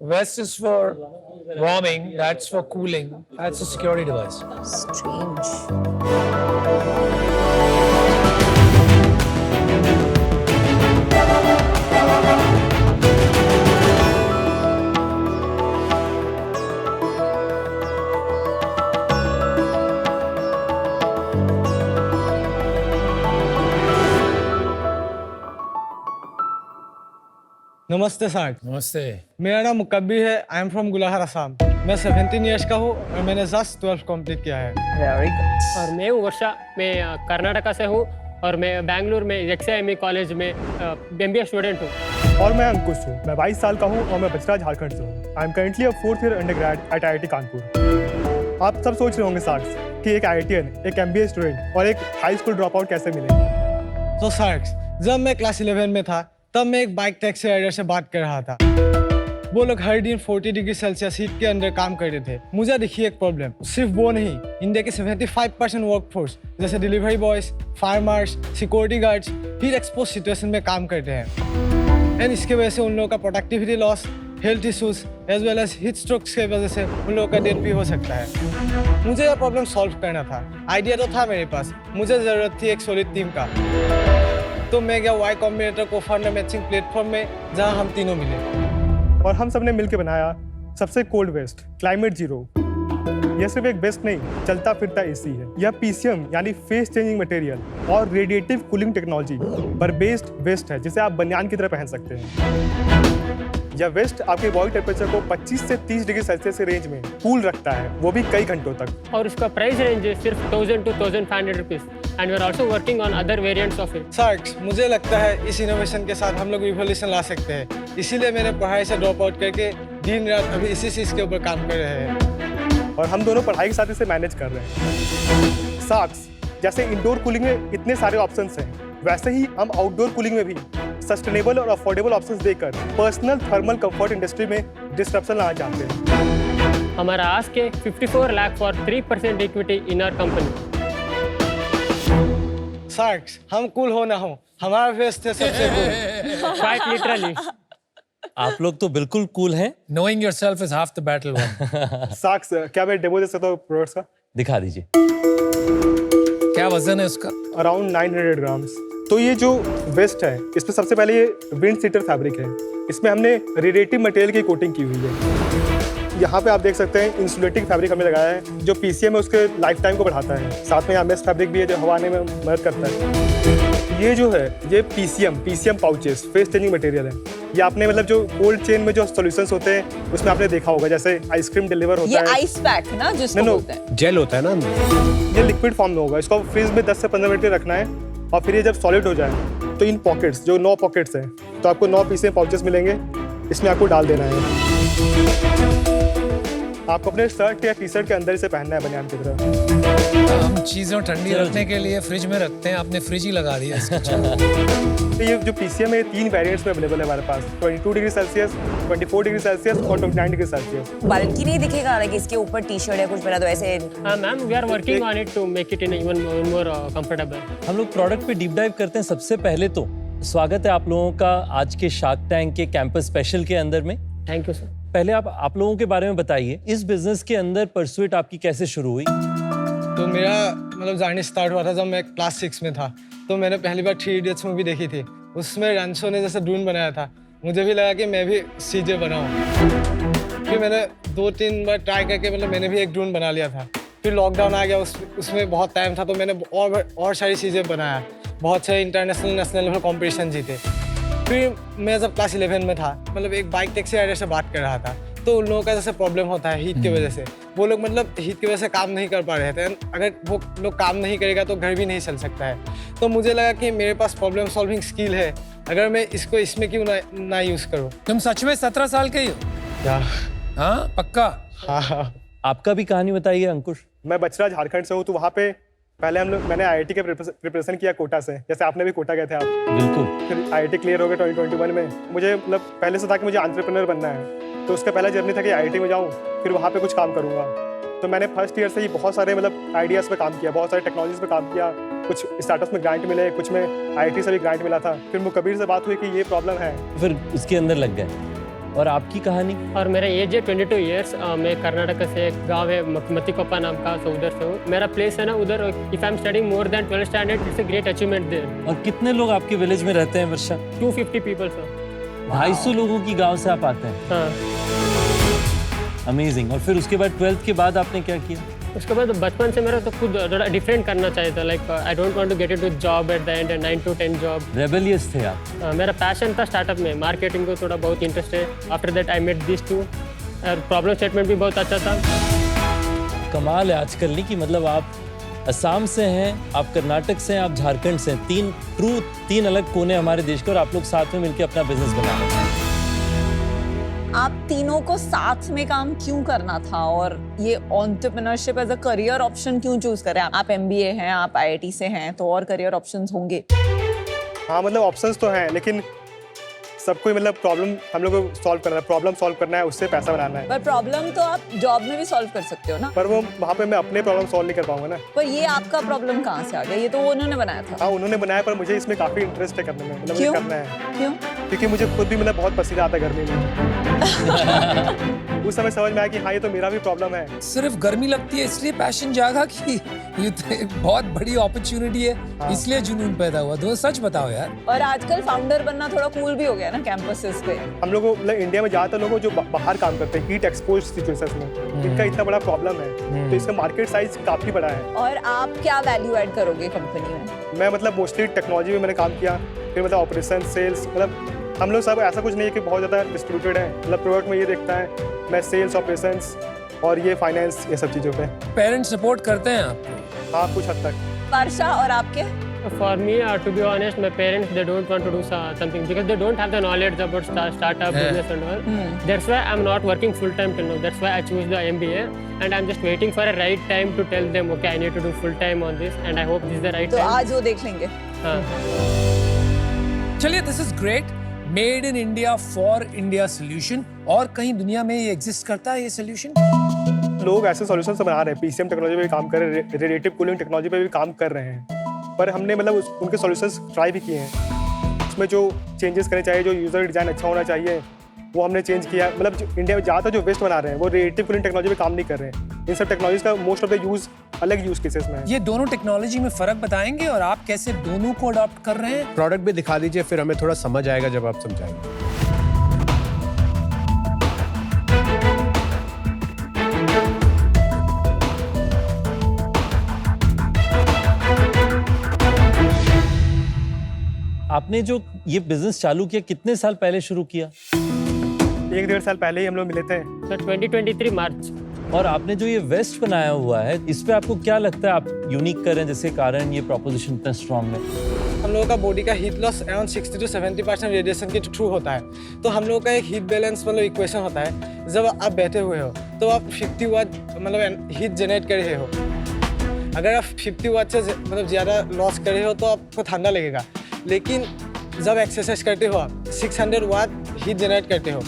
Vest is for warming, that's for cooling, that's a security device. Strange. नमस्ते सर, नमस्ते। मेरा नाम मुकब्बिर है। I am from Gulahar Assam. मैं 17 इयर्स का हूँ और मैंने जस्ट 12 कंप्लीट किया है। और मैं हूँ वर्षा, मैं कर्नाटका से हूँ और मैं बेंगलुरु में XIME कॉलेज में MBA स्टूडेंट हूँ। और मैं अंकुश हूँ, मैं 22 साल का हूँ और मैं बचरा झारखंड से हूँ। I am currently a 4th year undergrad at IIT Kanpur. आप सब सोच रहे होंगे साक्ष कि एक IITian, एक MBA स्टूडेंट और एक हाई स्कूल ड्रॉप आउट कैसे मिले। तो सर, जब मैं क्लास 11 में था तब मैं एक बाइक टैक्सी राइडर से बात कर रहा था। वो लोग हर दिन 40 डिग्री सेल्सियस हीट के अंदर काम कर रहे थे। मुझे दिखी एक प्रॉब्लम, सिर्फ वो नहीं, इंडिया के 75% वर्कफोर्स जैसे delivery boys, farmers, security guards heat expose situation में काम करते हैं। एंड इसके वजह से उन लोगों का productivity loss, health issues as well as heat strokes की वजह से उन लोगों का डेथ भी हो सकता है। मुझे यह प्रॉब्लम सॉल्व करना था। आइडिया तो था मेरे पास, मुझे ज़रूरत थी एक सॉलिड टीम का। तो मैं गया Y कॉम्बिनेटर को फाउंडर मैचिंग प्लेटफॉर्म में, जहां हम तीनों मिले और हम सब ने मिलकर बनाया सबसे कोल्ड वेस्ट क्लाइमेट जीरो। यह सिर्फ एक वेस्ट नहीं, चलता फिरता AC है। यह PCM यानी फेस चेंजिंग मटेरियल और रेडिएटिव कूलिंग टेक्नोलॉजी पर बेस्ड वेस्ट है, जिसे आप बनियान की तरह पहन सकते हैं। यह वेस्ट आपके बॉडी टेम्परेचर को 25 से 30 डिग्री सेल्सियस के रेंज में कूल रखता है, वो भी कई घंटों तक। और उसका प्राइस रेंज है सिर्फ 1000 to 1500 rupees and we are also working on other variants of it. Sir, मुझे लगता है इस इनोवेशन के साथ हम लोग रिवॉल्यूशन ला सकते हैं। इसीलिए मैंने पढ़ाई से ड्रॉप आउट करके दिन रात अभी इसी चीज़ के ऊपर काम कर रहे हैं। और हम दोनों पढ़ाई के साथ इसे मैनेज कर रहे हैं। साक्स, जैसे इंडोर कूलिंग में इतने सारे ऑप्शंस हैं, वैसे ही हम आउटडोर कूलिंग में भी सस्टेनेबल और अफोर्डेबल ऑप्शंस देकर पर्सनल थर्मल कंफर्ट इंडस्ट्री में डिस्ट्रप्शन लाना चाहते हैं। हमारा आस्क है 54 lakh for 3% equity in our company. Sir, हम कूल हो ना हो, हमारा वेस्ट है सबसे कूल। Quite literally. आप लोग तो बिल्कुल कूल हैं। Knowing yourself is half the battle won. साक्ष, क्या मैं डेमो दे सकता हूँ प्रोडक्ट्स का? दिखा दीजिए। क्या वजन है उसका? Around 900 grams. तो ये जो वेस्ट है, इसमें सबसे पहले ये विंड सीटर फैब्रिक है। इसमें हमने रेडिएटिव मटेरियल की कोटिंग की हुई है। यहाँ पे आप देख सकते हैं इंसुलेटिंग फैब्रिक हमने लगाया है, जो PCM है उसके लाइफ टाइम को बढ़ाता है। साथ में यहाँ मेश फैब्रिक भी है जो हवा आने में मदद करता है। ये जो है ये PCM pouches face changing material है। ये आपने मतलब जो कोल्ड चेन में जो सॉल्यूशंस होते हैं उसमें आपने देखा होगा, जैसे आइसक्रीम डिलीवर होता है। ये आइस पैक ना जिसको बोलते हैं, जेल होता है ना, ये लिक्विड फॉर्म में होगा। इसको फ्रीज में 10 से 15 मिनट के रखना है और फिर ये जब सॉलिड हो जाए तो इन पॉकेट्स, जो 9 पॉकेट्स हैं, तो आपको 9 PCM पाउचेस मिलेंगे। इसमें आपको डाल देना है। आपको अपने शर्ट या टी-शर्ट के अंदर इसे पहनना है बनियान की तरह। हम चीज़ों ठंडी रखने के लिए फ्रिज में रखते हैं, आपने फ्रिज ही लगा दिया इसके। तो ये जो PCM है 3 वेरिएंट्स में अवेलेबल है हमारे पास, 22 डिग्री सेल्सियस, 24 डिग्री सेल्सियस और 29 डिग्री सेल्सियस। बल्कि नहीं दिखेगा कि इसके ऊपर टी-शर्ट या कुछ पहना तो ऐसे। हाँ ma'am, we are working on it to make it in even more comfortable. हम लोग प्रोडक्ट पे डीप डाइव करते हैं। सबसे पहले तो स्वागत है आप लोगों का आज के शार्क टैंक के कैंपस स्पेशल के अंदर में। Thank you sir. पहले आप लोगों के बारे में बताइए, इस बिजनेस के अंदर परसुएट आपकी कैसे शुरू हुई? तो मेरा मतलब जर्नी स्टार्ट हुआ था जब मैं क्लास 6 में था। तो मैंने पहली बार 3 इडियट्स मूवी देखी थी। उसमें रणछोड़ ने जैसे ड्रोन बनाया था, मुझे भी लगा कि मैं भी CJ बनाऊँ। फिर मैंने 2-3 बार ट्राई करके मतलब मैंने भी एक ड्रोन बना लिया था। फिर लॉकडाउन आ गया, उसमें बहुत टाइम था तो मैंने और सारी चीज़ें बनाया, बहुत सारे इंटरनेशनल नेशनल लेवल कॉम्पिटिशन जीते। फिर मैं जब क्लास 11 में था, मतलब एक बाइक टैक्सी राइडर से बात कर रहा था, तो उन लोगों का जैसे प्रॉब्लम होता है हीट की वजह से। वो लोग मतलब हीट की वजह से काम नहीं कर पा रहे थे। अगर वो लोग काम नहीं करेगा तो घर भी नहीं चल सकता है। तो मुझे लगा कि मेरे पास प्रॉब्लम सॉल्विंग स्किल है, अगर मैं इसको इसमें क्यों ना यूज़ करूँ। तुम सच में 17 साल के ही हो? क्या? हाँ पक्का? हाँ। आपका भी कहानी बताइए अंकुश। मैं बचरा झारखंड से हूँ, तो वहाँ पे पहले मैंने IIT के प्रिपरेशन किया कोटा से, जैसे आपने भी कोटा गए थे आप। बिल्कुल। फिर IIT क्लियर हो गया 2021 में। मुझे मतलब पहले से था कि मुझे एंटरप्रेन्योर बनना है, तो उसका पहला जर्नी था कि IIT में जाऊँ, फिर वहाँ पे कुछ काम करूँगा। तो मैंने फर्स्ट ईयर से ही बहुत सारे मतलब आइडियाज़ पे काम किया, बहुत सारे टेक्नोलॉजीज़ पे काम किया। कुछ स्टार्टअप्स में ग्रांट मिले, कुछ में IIT से भी ग्रांट मिला था। फिर मुकब्बिर से बात हुई कि ये प्रॉब्लम है, फिर उसके अंदर लग गए। और आपकी कहानी? और मेरा एज है 22 ईयर्स। मैं कर्नाटक से एक गांव है मतिकोप्पा नाम का, तो उधर से हूँ। मेरा प्लेस है ना उधर। If I am studying more than 12th standard, it's a great achievement there. और कितने लोग आपके विलेज में रहते हैं वर्षा? 250 पीपल सर। 250 लोगों की गांव से आप आते हैं? हाँ। अमेजिंग। और फिर उसके बाद 12th के बाद आपने क्या किया? उसके बाद बचपन से मेरा तो खुद थोड़ा डिफरेंट करना चाहिए था, like I don't want to get into job at the end 9 to 10 job. Rebellious थे आप? मेरा पैशन था स्टार्टअप में, मार्केटिंग को थोड़ा बहुत इंटरेस्ट है। After that I met this two, और प्रॉब्लम स्टेटमेंट भी बहुत अच्छा था। कमाल है आजकल नहीं कि मतलब आप असम से हैं, आप कर्नाटक से हैं, आप झारखंड से हैं, तीन अलग कोने हमारे देश के, और आप लोग साथ में मिलकर अपना बिजनेस बना रहे हैं। आप तीनों को साथ में काम क्यों करना था और ये entrepreneurship as a career option क्यों चूज करें? आप MBA हैं, आप IIT से हैं, तो और करियर ऑप्शंस होंगे। हाँ मतलब ऑप्शंस तो हैं, लेकिन सबको मतलब प्रॉब्लम हम लोग को सॉल्व करना है, प्रॉब्लम सॉल्व करना है, उससे पैसा बनाना है। पर प्रॉब्लम तो आप जॉब में भी सॉल्व कर सकते हो ना। पर वो वहाँ पे मैं अपने प्रॉब्लम सॉल्व नहीं कर पाऊंगा ना। पर ये आपका प्रॉब्लम कहाँ से आ गया? ये तो उन्होंने बनाया था। हाँ उन्होंने बनाया, पर मुझे इसमें काफी इंटरेस्ट है करने में, मतलब क्यों? मुझे करना है। क्यों? क्योंकि मुझे खुद भी मतलब बहुत पसीना आता है गर्मी में। उस समय समझ में आया कि हाँ ये तो मेरा भी प्रॉब्लम है। सिर्फ गर्मी लगती है इसलिए पैशन जागा कि ये तो एक बहुत बड़ी अपॉर्चुनिटी है, हाँ। इसलिए जुनून पैदा हुआ? तो सच बताओ यार। और आजकल फाउंडर बनना थोड़ा कूल भी हो गया ना कैंपसेस पे। हम लोग मतलब इंडिया में ज्यादातर लोग जो बाहर काम करते हैं हीट एक्सपोज सिचुएशंस में, इनका इतना बड़ा प्रॉब्लम है, तो इसका मार्केट साइज काफी बड़ा है। और आप क्या वैल्यू ऐड करोगे कंपनी में? मैं मतलब मोस्टली टेक्नोलॉजी में मैंने काम किया, फिर मतलब ऑपरेशन, सेल्स, मतलब हम लोग सब ऐसा कुछ नहीं है कि बहुत ज़्यादा डिस्ट्रीब्यूटेड है, मतलब प्रोडक्ट में ये देखता है मैं सेल्स, ऑपरेशंस और ये फाइनेंस, ये सब चीज़ों पे। पेरेंट्स सपोर्ट करते हैं आपको? हाँ कुछ हद तक। वर्षा और आपके? For me, to be honest, my parents, they don't want to do something because they don't have the knowledge about startup business and all. That's why I'm not working full time till now. That's why I choose the MBA, and I'm just waiting for a right time to tell them, okay, I need to do full time on this, and I hope this is the right तो time. आज वो देख लेंगे। हाँ। चलिए, this is great. Made in India for India solution. और कहीं दुनिया में ये एग्जिस्ट करता है ये सोल्यूशन? लोग ऐसे सॉल्यूशंस बना रहे हैं, PCM टेक्नोलॉजी पे भी काम कर रहे हैं, रेडिएटिव कूलिंग टेक्नोलॉजी पे भी काम कर रहे हैं, पर हमने मतलब उनके सॉल्यूशंस ट्राई भी किए हैं। उसमें जो चेंजेस करने चाहिए, जो यूज़र डिज़ाइन अच्छा होना चाहिए, वो हमने चेंज किया। मतलब जो इंडिया में ज़्यादातर जो वेस्ट बना रहे हैं वो रेडिएटिव कूलिंग टेक्नोलॉजी पे काम नहीं कर रहे हैं। इन सब टेक्नोलॉजीज का मोस्ट ऑफ द यूज़ अलग यूज़ केसेस में है। ये दोनों टेक्नोलॉजी में फ़र्क बताएंगे और आप कैसे दोनों को अडॉप्ट कर रहे हैं? प्रोडक्ट भी दिखा दीजिए, फिर हमें थोड़ा समझ आएगा जब आप समझाएंगे। आपने जो ये बिजनेस चालू किया कितने साल पहले शुरू किया? 1-1.5 साल पहले ही हम लोग मिले थे। सर 2023 मार्च। और आपने जो ये वेस्ट बनाया हुआ है, इस पे आपको क्या लगता है आप यूनिक करें जिसके कारण ये प्रोपोजिशन इतना स्ट्रॉन्ग है? हम लोगों का बॉडी का heat loss around 60 to 70% radiation के थ्रू होता है। तो हम लोगों का एक हीट बैलेंस मतलब इक्वेशन होता है, जब आप बैठे हुए हो तो आप 50 वाट मतलब हीट जनरेट कर रहे हो। अगर आप 50 वाट से मतलब ज़्यादा लॉस कर रहे हो तो आपको ठंडा लगेगा, लेकिन जब एक्सरसाइज करते हो आप 600 वाट हीट जनरेट करते हो।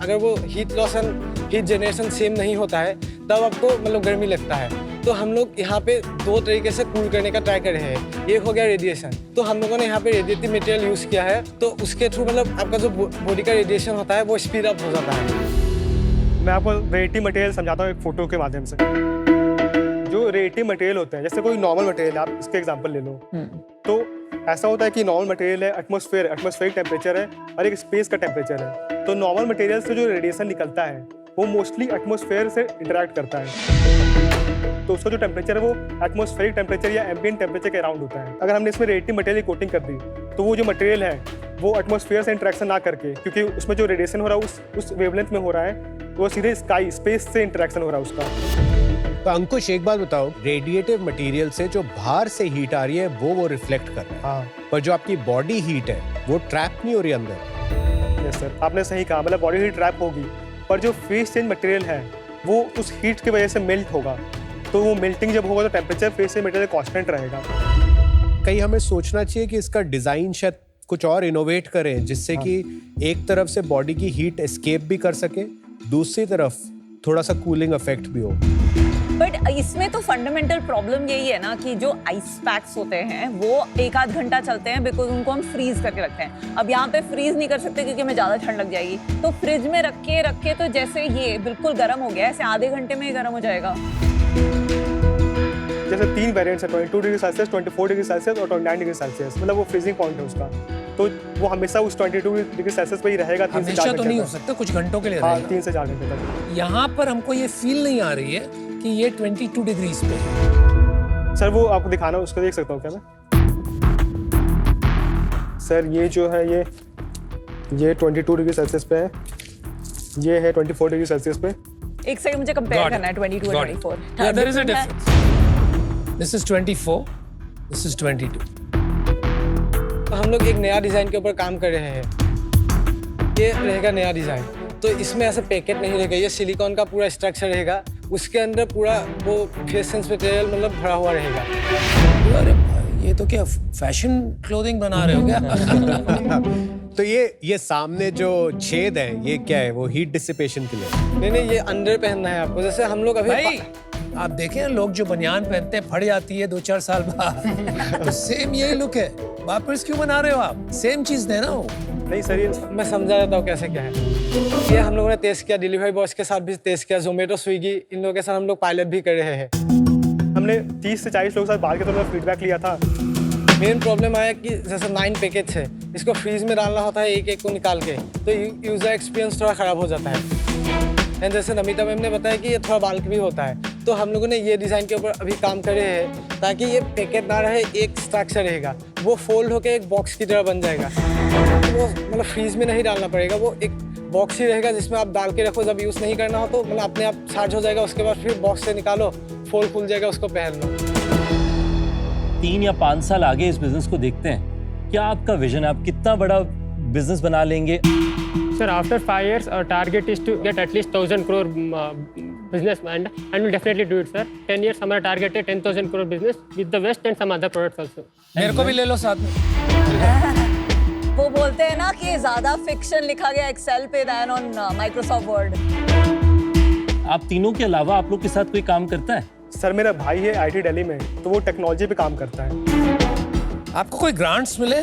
अगर वो heat loss and heat generation same नहीं होता है तब आपको मतलब गर्मी लगता है। तो हम लोग यहाँ पे दो तरीके से कूल करने का ट्राई कर रहे हैं। एक हो गया रेडिएशन, तो हम लोगों ने यहाँ पे रेडिएटिव मटेरियल यूज़ किया है, तो उसके थ्रू मतलब आपका जो बॉडी का रेडिएशन होता है वो स्पीड अप हो जाता है। मैं आपको रेडिएटिव मटेरियल समझाता हूँ एक फोटो के माध्यम से। जो रेडिएटिव मटेरियल होते हैं, जैसे कोई नॉर्मल मटेरियल, आप इसके एग्जांपल ले लो, तो ऐसा होता है कि नॉर्मल मटेरियल है, एटमॉस्फेरिक टेम्परेचर है और एक स्पेस का टेम्परेचर है। तो नॉर्मल मटेरियल से जो रेडिएशन निकलता है वो मोस्टली एटमॉस्फेयर से इंटरैक्ट करता है, तो उसका जो टेम्परेचर है वो एटमॉस्फेरिक टेम्परेचर या एम्बिएंट टेम्परेचर के अराउंड होता है। अगर हमने इसमें रेडिएटिव मटेरियल की कोटिंग कर दी तो वो जो मटेरियल है वो एटमॉस्फेयर से इंटरेक्शन ना करके, क्योंकि उसमें जो रेडिएशन हो रहा है उस वेवलेंथ में हो रहा है, वो सीधे स्पेस से इंटरेक्शन हो रहा है उसका। तो अंकुश एक बात बताओ, रेडिएटिव मटेरियल से जो बाहर से हीट आ रही है वो रिफ्लेक्ट कर रहा है, हाँ, पर जो आपकी बॉडी हीट है वो ट्रैप नहीं हो रही अंदर। यस सर, आपने सही कहा, मतलब बॉडी हीट ट्रैप होगी, पर जो फेस चेंज मटेरियल है वो उस हीट की वजह से मेल्ट होगा, तो वो मेल्टिंग जब होगा तो temperature face change material constant रहेगा। कहीं हमें सोचना चाहिए कि इसका डिजाइन शायद कुछ और इनोवेट करें, जिससे कि एक तरफ से बॉडी की हीट एस्केप भी कर सके, दूसरी तरफ थोड़ा सा कूलिंग इफेक्ट भी हो। बट इसमें तो फंडामेंटल प्रॉब्लम यही है ना कि जो आइस पैक्स होते हैं वो 1-8 घंटा चलते हैं, बिकॉज उनको हम फ्रीज करके रखते हैं। अब यहाँ पे फ्रीज नहीं कर सकते क्योंकि हमें ज़्यादा ठंड लग जाएगी, तो फ्रिज में रख के तो जैसे ये बिल्कुल गर्म हो गया, ऐसे आधे घंटे में ही गर्म हो जाएगा। जैसे 3 वेरिएंट्स है, 22 डिग्री सेल्सियस, 24 डिग्री सेल्सियस और 29 डिग्री सेल्सियस, मतलब वो फ्रीजिंग पॉइंट है उसका, तो वो हमेशा उस 22 डिग्री सेल्सियस पे ही रहेगा। 3 से 4 हमेशा घंटे तो नहीं हो तक। सकता, कुछ घंटों के लिए हाँ, रहेगा। 3 से 4 घंटे तक। यहाँ पर हमको ये फील नहीं आ रही है कि ये 22 डिग्रीज पे है। सर वो आपको दिखाना, उसको देख सकता हूँ क्या मैं? सर ये जो है ये 22 डिग्री सेल्सियस पे है, ये है 24 डिग्री सेल्सियस पे। एक सेकंड मुझे कंपेयर करना है 22 और 24। Yeah, there is a difference. This is 24, this is 22. तो हम लोग एक नया डिज़ाइन के ऊपर काम कर रहे हैं। ये रहेगा नया डिज़ाइन, तो इसमें ऐसे पैकेट नहीं रहेगा, ये सिलिकॉन का पूरा स्ट्रक्चर रहेगा, उसके अंदर पूरा वो फेसेंस मटेरियल मतलब भरा हुआ रहेगा। अरे भाई, ये तो क्या फैशन क्लोथिंग बना रहे हो क्या? तो ये सामने जो छेद है, ये क्या है? वो हीट डिसिपेशन के लिए? नहीं, ये अंदर पहनना है आपको। जैसे हम लोग अभी भाई आप देखें, लोग जो बनियान पहनते हैं फट जाती है 2-4 साल बाद, तो सेम यही लुक है। वापस क्यों बना रहे हो आप? सेम चीज देना हो। नहीं सर, ये मैं समझा देता हूँ कैसे क्या है। ये हम लोगों ने टेस्ट किया, डिलीवरी बॉयज के साथ भी टेस्ट किया, जोमेटो, स्विगी, इन लोगों के साथ हम लोग पायलट भी कर रहे हैं। हमने 30 से 40 लोगों के साथ बात किया, तो उन्होंने फीडबैक लिया था। मेन प्रॉब्लम आया कि जैसे 9 पैकेट्स है, इसको फ्रीज में डालना होता है एक एक को निकाल के, तो यूज़र एक्सपीरियंस थोड़ा ख़राब हो जाता है। एंड जैसे नमिता मैम ने बताया कि ये थोड़ा बाल्क भी होता है, तो हम लोगों ने ये डिज़ाइन के ऊपर अभी काम कर रहे हैं ताकि ये पैकेट ना रहे, एक स्ट्रक्चर रहेगा, वो फोल्ड होकर एक बॉक्स की तरह बन जाएगा। तो वो मतलब फ्रीज में नहीं डालना पड़ेगा, वो एक बॉक्स ही रहेगा जिसमें आप डाल के रखो, जब यूज़ नहीं करना हो तो मतलब अपने आप चार्ज हो जाएगा, उसके बाद फिर बॉक्स से निकालो, फोल्ड खुल जाएगा, उसको पहन लो। 3 या 5 साल आगे इस बिजनेस को देखते हैं, क्या आपका विजन है? आप कितना बड़ा बिजनेस बना लेंगे? Sir, after 5 years, our target is to get at least 1,000 crore business, and we'll definitely do it, sir. 10 years, हमारा target है 10,000 crore business with the West and some other products also. मेरे को भी ले लो साथ में। वो बोलते हैं ना कि ज्यादा फिक्शन लिखा गया एक्सेल पे देन ऑन माइक्रोसॉफ्ट वर्ड। आप तीनों के अलावा आप लोग के साथ कोई काम करता है? सर मेरा भाई है IT दिल्ली में, तो वो टेक्नोलॉजी पे काम करता है। आपको कोई ग्रांट्स मिले?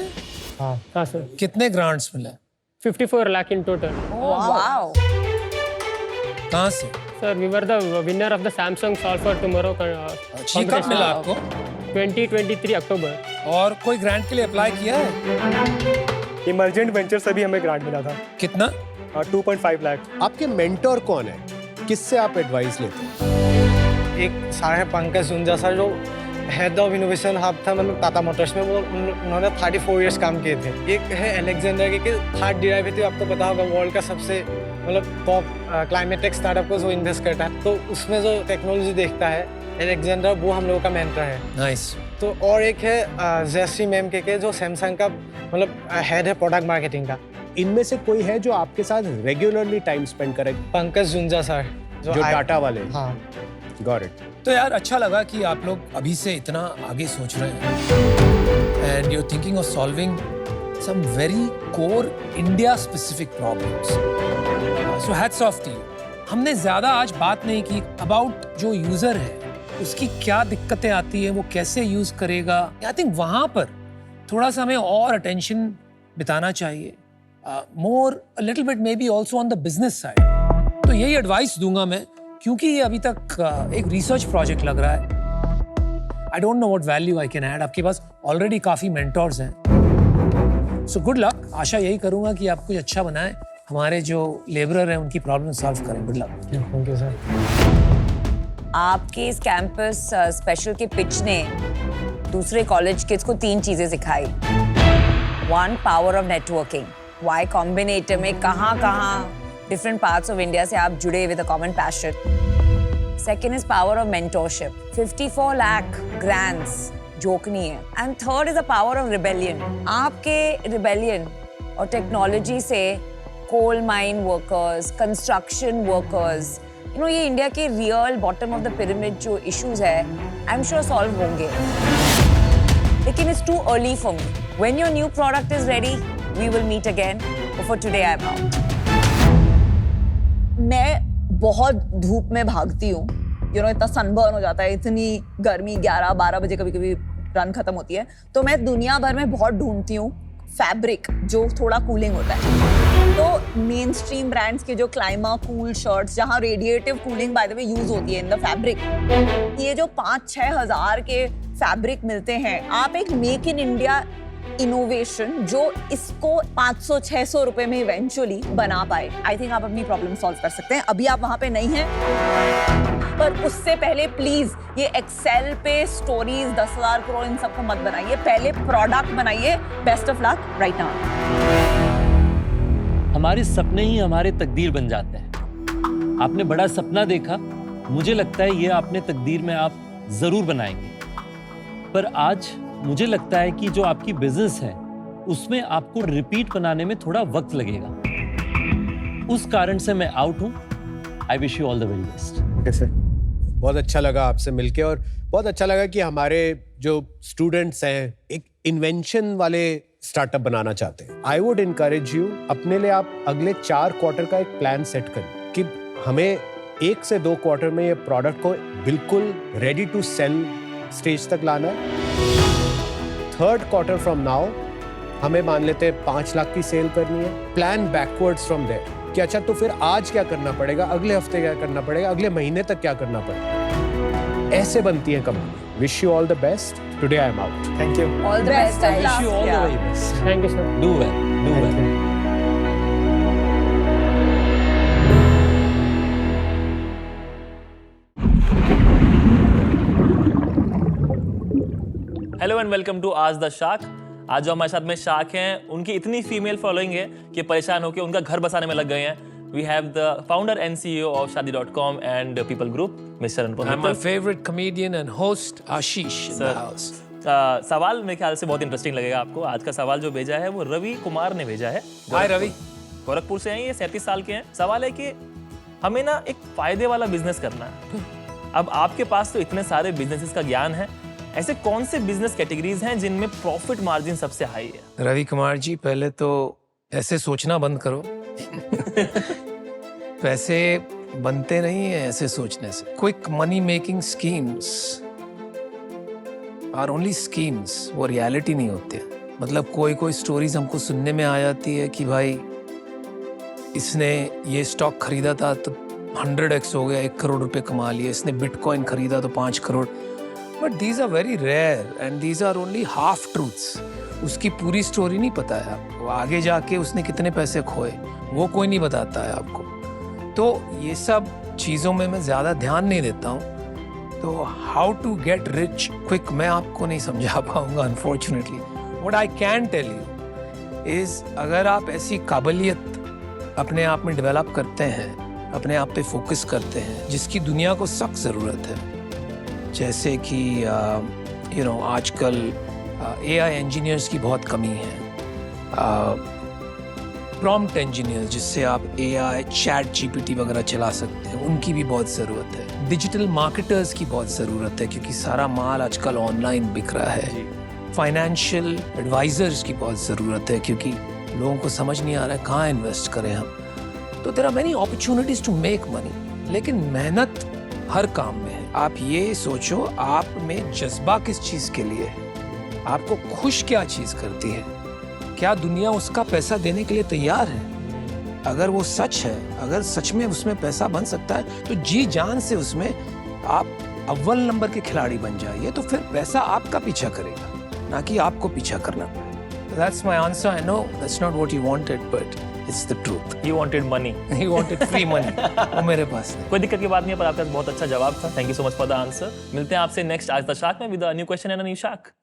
हाँ सर, कितने ग्रांट्स मिले? 54 lakh in total. वाओ। कहाँ से? Sir, we were the winner of the Samsung Solve for Tomorrow जी, कब मिला आपको? 2023 अक्टूबर। और कोई ग्रांट के लिए अप्लाई किया है? इमर्जेंट वेंचर से भी हमें ग्रांट मिला था। कितना? 2.5 लाख। आपके मेंटोर कौन है? किससे आप एडवाइस लेते हैं? एक सर है पंकज जुंजा सर, जो हेड ऑफ इनोवेशन हब था मतलब टाटा मोटर्स में, वो उन्होंने 34 इयर्स काम किए थे। एक है अलेक्जेंडर के हार्ट डेरिवेटिव, आपको पता होगा वर्ल्ड का सबसे मतलब टॉप क्लाइमेट टेक स्टार्टअप को जो इन्वेस्ट करता है, तो उसमें जो टेक्नोलॉजी देखता है अलेक्जेंडर, वो हम लोगों का मेंटर है। नाइस। तो और एक है जयश्री मैम के जो सैमसंग का मतलब हेड है प्रोडक्ट मार्केटिंग का। इनमें से कोई है जो आपके साथ रेगुलरली टाइम स्पेंड करे? पंकज जुंजा सर, जो टाटा वाले। हाँ, गॉट इट। तो यार अच्छा लगा कि आप लोग अभी से इतना आगे सोच रहे हैं and you are thinking of solving some very core India specific problems. So hats off to you. हमने ज्यादा आज बात नहीं की अबाउट जो यूजर है, उसकी क्या दिक्कतें आती है, वो कैसे यूज करेगा। आई थिंक वहां पर थोड़ा सा हमें और अटेंशन बिताना चाहिए, more a little bit may be also on the business side. तो यही एडवाइस दूंगा मैं, क्योंकि ये अभी तक एक रिसर्च प्रोजेक्ट लग रहा है। I don't know what value I can add. आपके पास ऑलरेडी काफी मेंटोर्स हैं, सो गुड लक। आशा यही करूंगा कि आप कुछ अच्छा बनाएं, हमारे जो लेबरर हैं उनकी प्रॉब्लम सॉल्व करें। Good luck. Thank you sir. आपके इस कैंपस स्पेशल के पिच ने दूसरे कॉलेज किड्स को 3 चीजें सिखाई। 1, power of networking. Y Combinator में कहाँ डिफरेंट पार्ट्स ऑफ इंडिया से आप जुड़े with a common passion. Second is power of mentorship. 54 lakh grants joke नहीं है। And third is the power of rebellion. आपके रिबेलियन और टेक्नोलॉजी से coal mine workers, construction workers, you know, ये India के real bottom of the pyramid जो issues है, I am sure solve होंगे। लेकिन it's to early for me. When your new product is ready, we will meet again. For today I am out. मैं बहुत धूप में भागती हूँ, यू नो, इतना सनबर्न हो जाता है, इतनी गर्मी, 11-12 बजे कभी कभी रन खत्म होती है, तो मैं दुनिया भर में बहुत ढूंढती हूँ फैब्रिक जो थोड़ा कूलिंग होता है। तो मेन स्ट्रीम ब्रांड्स के जो क्लाइमा कूल शर्ट्स, जहाँ radiative cooling by the way use होती है इन द फैब्रिक, ये जो 5-6 हज़ार के फैब्रिक मिलते हैं, आप एक मेक इन इंडिया इनोवेशन जो इसको 500-600 रुपए में इवेंचुअली बना पाए। आई थिंक आप अपनी प्रॉब्लम सॉल्व कर सकते हैं। अभी आप वहां पे नहीं हैं, पर उससे पहले प्लीज ये एक्सेल पे स्टोरीज 10,000 करोड़ इन सबको मत बनाइए, पहले प्रोडक्ट बनाइए। Best of luck right now. हमारे सपने ही हमारे तकदीर बन जाते हैं। आपने बड़ा सपना देखा, मुझे लगता है ये आपने तकदीर में आप जरूर बनाएंगे, पर आज मुझे लगता है कि जो आपकी बिजनेस है उसमें आपको रिपीट बनाने में थोड़ा वक्त लगेगा। उस कारण से मैं आउट हूं। आई wish you all the very best. कैसे? बहुत अच्छा लगा आपसे मिलके, और बहुत अच्छा लगा कि हमारे जो स्टूडेंट्स हैं एक इन्वेंशन वाले स्टार्टअप बनाना चाहते हैं। आई वुड इनकरेज यू, अपने लिए आप अगले 4 क्वार्टर का एक प्लान सेट करें कि हमें 1 से 2 क्वार्टर में ये प्रोडक्ट को बिल्कुल रेडी टू सेल स्टेज तक लाना है। 3rd क्वार्टर फ्रॉम नाउ हमें मान लेते हैं 5 लाख की सेल करनी है। प्लान बैकवर्ड्स फ्रॉम देयर कि अच्छा तो फिर आज क्या करना पड़ेगा, अगले हफ्ते क्या करना पड़ेगा, अगले महीने तक क्या करना पड़ेगा। ऐसे बनती है company. Wish you all the best. Today I am out. Thank you. All the best. I wish you all the very best. Thank you, sir. Do well. Do well. Hello and welcome to आज the shark. आज जो हमारे साथ में shark हैं, उनकी इतनी female following है कि परेशान होकर उनका घर बसाने में लग गए हैं। We have the founder and CEO of Shaadi.com and People Group, Mr. Anupam And my Mittal. favorite comedian and host, Ashish, in Sir. the house. सवाल मेरे ख्याल से बहुत इंटरेस्टिंग लगेगा आपको। आज का सवाल जो भेजा है वो रवि कुमार ने भेजा है। Hi, Ravi. गोरखपुर से हैं, ये 37 साल के हैं। सवाल है कि हमें ना एक फायदे वाला बिजनेस करना है। अब आपके पास तो इतने सारे बिजनेसेस का ज्ञान है, ऐसे कौन से बिजनेस कैटेगरीज हैं जिनमें प्रॉफिट मार्जिन सबसे हाई है? रवि कुमार जी, पहले तो ऐसे सोचना बंद करो। पैसे बनते नहीं है ऐसे सोचने से। Quick money making schemes are only schemes, वो रियलिटी नहीं होते। मतलब कोई स्टोरीज हमको सुनने में आ जाती है कि भाई इसने ये स्टॉक खरीदा था तो 100x हो गया, 1 करोड़ रुपए कमा लिए, इसने बिटकॉइन खरीदा तो 5 crore. But these are very rare and these are only half truths. उसकी पूरी स्टोरी नहीं पता है आपको, आगे जाके उसने कितने पैसे खोए वो कोई नहीं बताता है आपको। तो ये सब चीज़ों में मैं ज़्यादा ध्यान नहीं देता हूँ। तो how to get rich quick मैं आपको नहीं समझा पाऊंगा unfortunately. What I can tell you is, अगर आप ऐसी काबिलियत अपने आप में डेवलप करते हैं, अपने आप पे फोकस करते हैं, जिसकी दुनिया को सख्त ज़रूरत है, जैसे कि आजकल AI इंजीनियर्स की बहुत कमी है। प्रॉम्प्ट इंजीनियर्स जिससे आप AI, चैट GPT वगैरह चला सकते हैं, उनकी भी बहुत ज़रूरत है। डिजिटल मार्केटर्स की बहुत ज़रूरत है क्योंकि सारा माल आजकल ऑनलाइन बिक रहा है। फाइनेंशियल एडवाइजर्स की बहुत ज़रूरत है क्योंकि लोगों को समझ नहीं आ रहा है कहाँ इन्वेस्ट करें हम। तो there are many opportunities to make money, लेकिन मेहनत हर काम में है। आप ये सोचो आप में जज्बा किस चीज़ के लिए है, आपको खुश क्या चीज़ करती है, क्या दुनिया उसका पैसा देने के लिए तैयार है। अगर वो सच है, अगर सच में उसमें पैसा बन सकता है तो जी जान से उसमें आप अव्वल नंबर के खिलाड़ी बन जाइए, तो फिर पैसा आपका पीछा करेगा, ना कि आपको पीछा करना पड़ेगा। That's my answer. I know that's not what you wanted, but it's the truth. You wanted money. He wanted free money. वो मेरे पास नहीं। कोई दिक्कत की बात नहीं है, पर आपका बहुत अच्छा जवाब था। Thank you so much for the answer. मिलते हैं आपसे नेक्स्ट आज द शार्क में with a new question and a new shark.